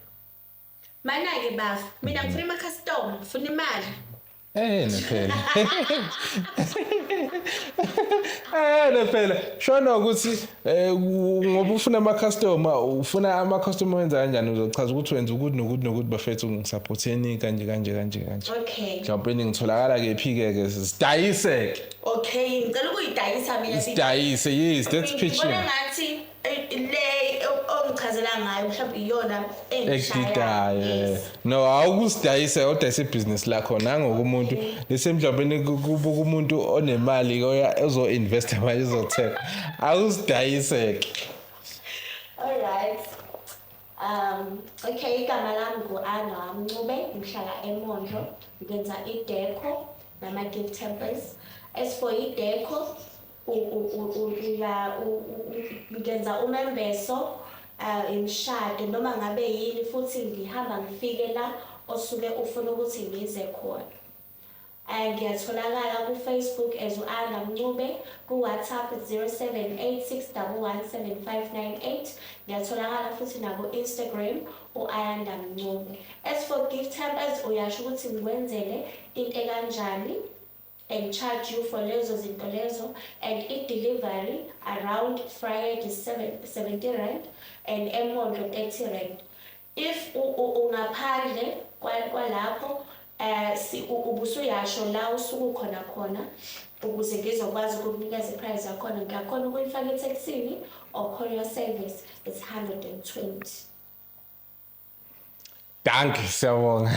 Mana ke bafu, mina ngifuna ama-custom, ngifuna imali. Nephela. Nephela. Shona ukuthi ngoba ufuna ama-customer, ufuna ama-customer wenza kanjani uzochaza ukuthi wenza ukuthi bafethu ngisupporteni kanje. Okay. Mhlawumbe ngitholakala kephi-ke sidayise. Okay, ngicela ukuyidayisa mina. Sidayise, yes, that's pitching. Ngibona ngathi le ongichazela ngayo mhlawumbe iyona engishaya. No, awukusidayisa udayisa ibhizinisi lakho nangokumuntu lese mhlawumbe kubuka umuntu onemali ozo invest manje uzothenga. Awusidayise. All right. Okay, igama lami ngu-Ana Mncube, ngihlala eMondlo, ngenza i-deco nama-gift hampers. As for i-deco, ngenza umembeso, imishado noma ngabe yini futhi ngihamba ngifike la osuke ufuna ukuthi ngize khona. Ngiyatholakala ku-Facebook as u-Ana Mncube, ku-WhatsApp 0786117598. Ngiyatholakala futhi naku-Instagram u-Ayanda Mncube. As for gift hampers, uyasho ukuthi ngikwenzele into kanjani and charge you for lezo zinto lezo, and i-delivery around Friday 70 rand and eMondlo 30 rand. If ungaphandle kwalapho ubusuyasho la usuku khona ukuze ngizokwazi ukukunikeza iprice yakhona ngiyakhona ukuyifaka ethekisini or courier service is 120. Danke, siyabonga.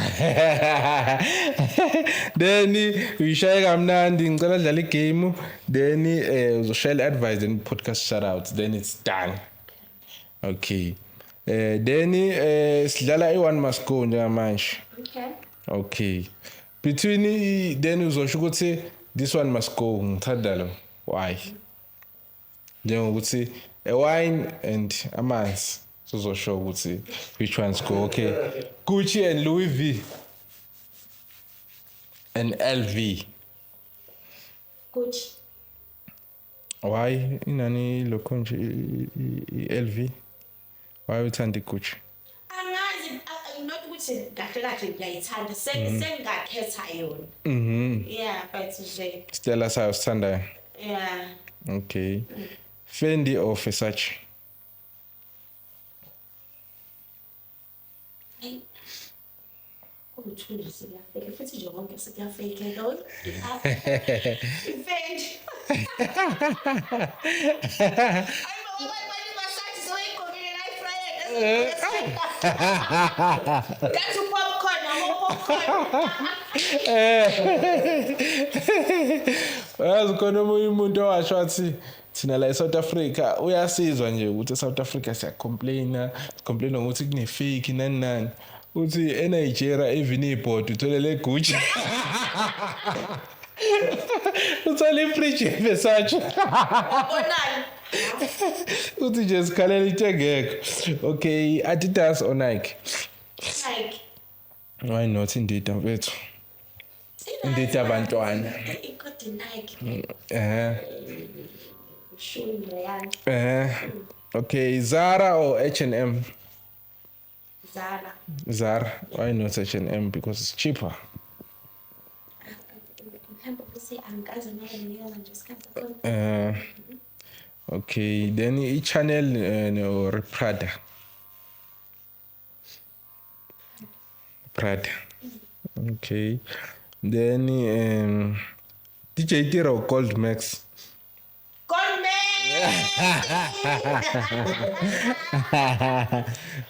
Then uyishaya kamnandi ngicela dlala igame then uzoshare advice and podcast shout outs then it's done. Okay. Then sidlala i1 must go njengamanje. Okay. Okay. Between then uzosho ukuthi this one must go ngithanda lo. Why? Njengokuthi a wine and amanzi. Uzosho ukuthi which ones go. Okay. Gucci and Louis V. And LV. Gucci. Why inani lokho nje LV? Why uthanda Gucci? Angazi not ukuthi kahle ngiyayithanda sengakhetha yona. Yeah, but nje. Stella sayo sithandayo. Yeah. Okay. Fendi or Versace? Uthule siyafika futhi nje konke sikuyafika lo. Fendi. That's popcorn, Yazi khona omunye umuntu owasho athi thina la eSouth Africa uyasizwa nje ukuthi eSouth Africa complain ukuthi kune fake nani uthi eNigeria even ibhodi uthole le Gucci uthole ifridge Versace Bonani. uthi nje sikhalela ithengeko. Okay, Adidas or Nike? Nike. Why not indeed mfethu? Indeed abantwana. Ikoti Nike. Shuni yani. Okay, Zara or H&M? Zara. Zara. Why not H&M? Because it's cheaper. Okay, then Chanel or Prada? Prada. Okay. Then DJ Tira or Gold Max?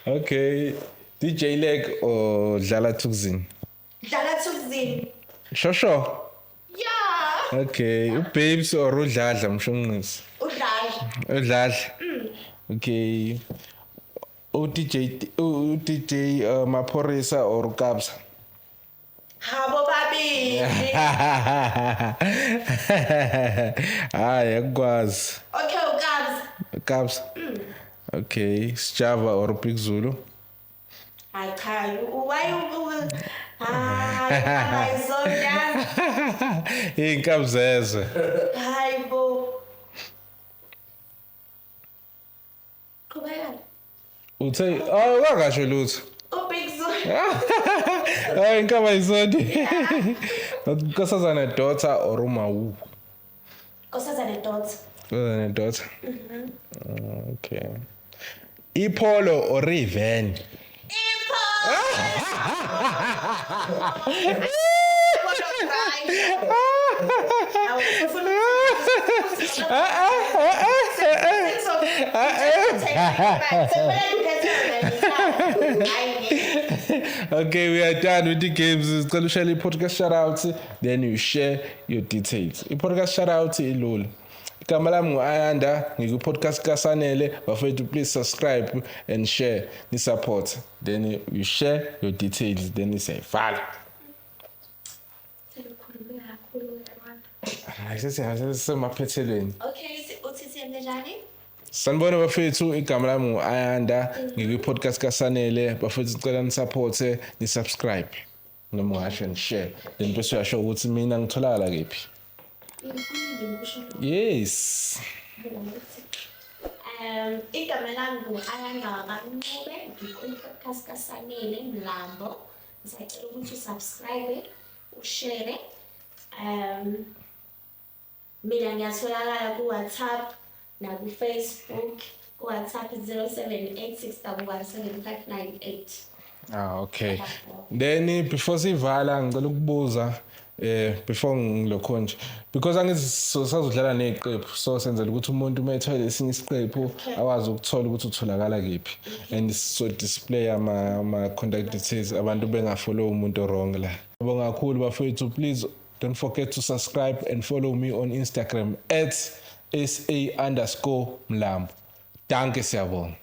Okay. DJ Leg or Dlala Thukzin? Dlala Thukzin. Sure. Yeah. Okay. Babes or Udladla mshunqisi? Udladla. Okay. DJ Maphorisa or Kabza? Habo babili. Yakwazi. Okay, Kabza. Okay, Sjava or Big Zulu? I can't. Why you? My son. Inkabzeze. Hi, bo. Kubaya. Uthe, wakasho lutho. Big Zulu. Inkaba izodi. Nkosazana daughter or Umawu? Nkosazana daughter. Nkosazana daughter. Okay. Ipolo or Riven? Okay, we are done with the games. Sicela ushare i-podcast shout out then you share your details. I-podcast shout out ilula. Igama lami ngu-Ayanda, ngiku-podcast kaSanele. Bafethu, please subscribe and share, ni support. Then you share your details, then you say follow. Semaphethelweni. Okay, uthi siyenze njani? Sanibona bafethu, igama lami ngu-Ayanda, ngiku-podcast kaSanele. Bafethu sicela ni support, ni subscribe. Noma ungasho ni share. Then bese uyasho ukuthi mina ngitholakala kephi. Yes. Igama lami ngu-Ayanda Wakancube, ngikwi-podcast kaSanele Mlambo. Ngisacela ukuthi usubscribe, ushare. Mina ngiyatholakala ku-WhatsApp naku-Facebook. Ku-WhatsApp 0786117598. Okay. Then before sivala ngicela ukubuza before ngilokho nje because angithi sazodlala neziqephu so senzela ukuthi umuntu uma ethola esinye isiqephu awazi ukuthola ukuthi utholakala kephi and so display ama contact details abantu bengafollow umuntu wrong la. Ngibonga kakhulu bafethu, please don't forget to subscribe and follow me on Instagram @SA_Mlambo. Danke, siyabonga.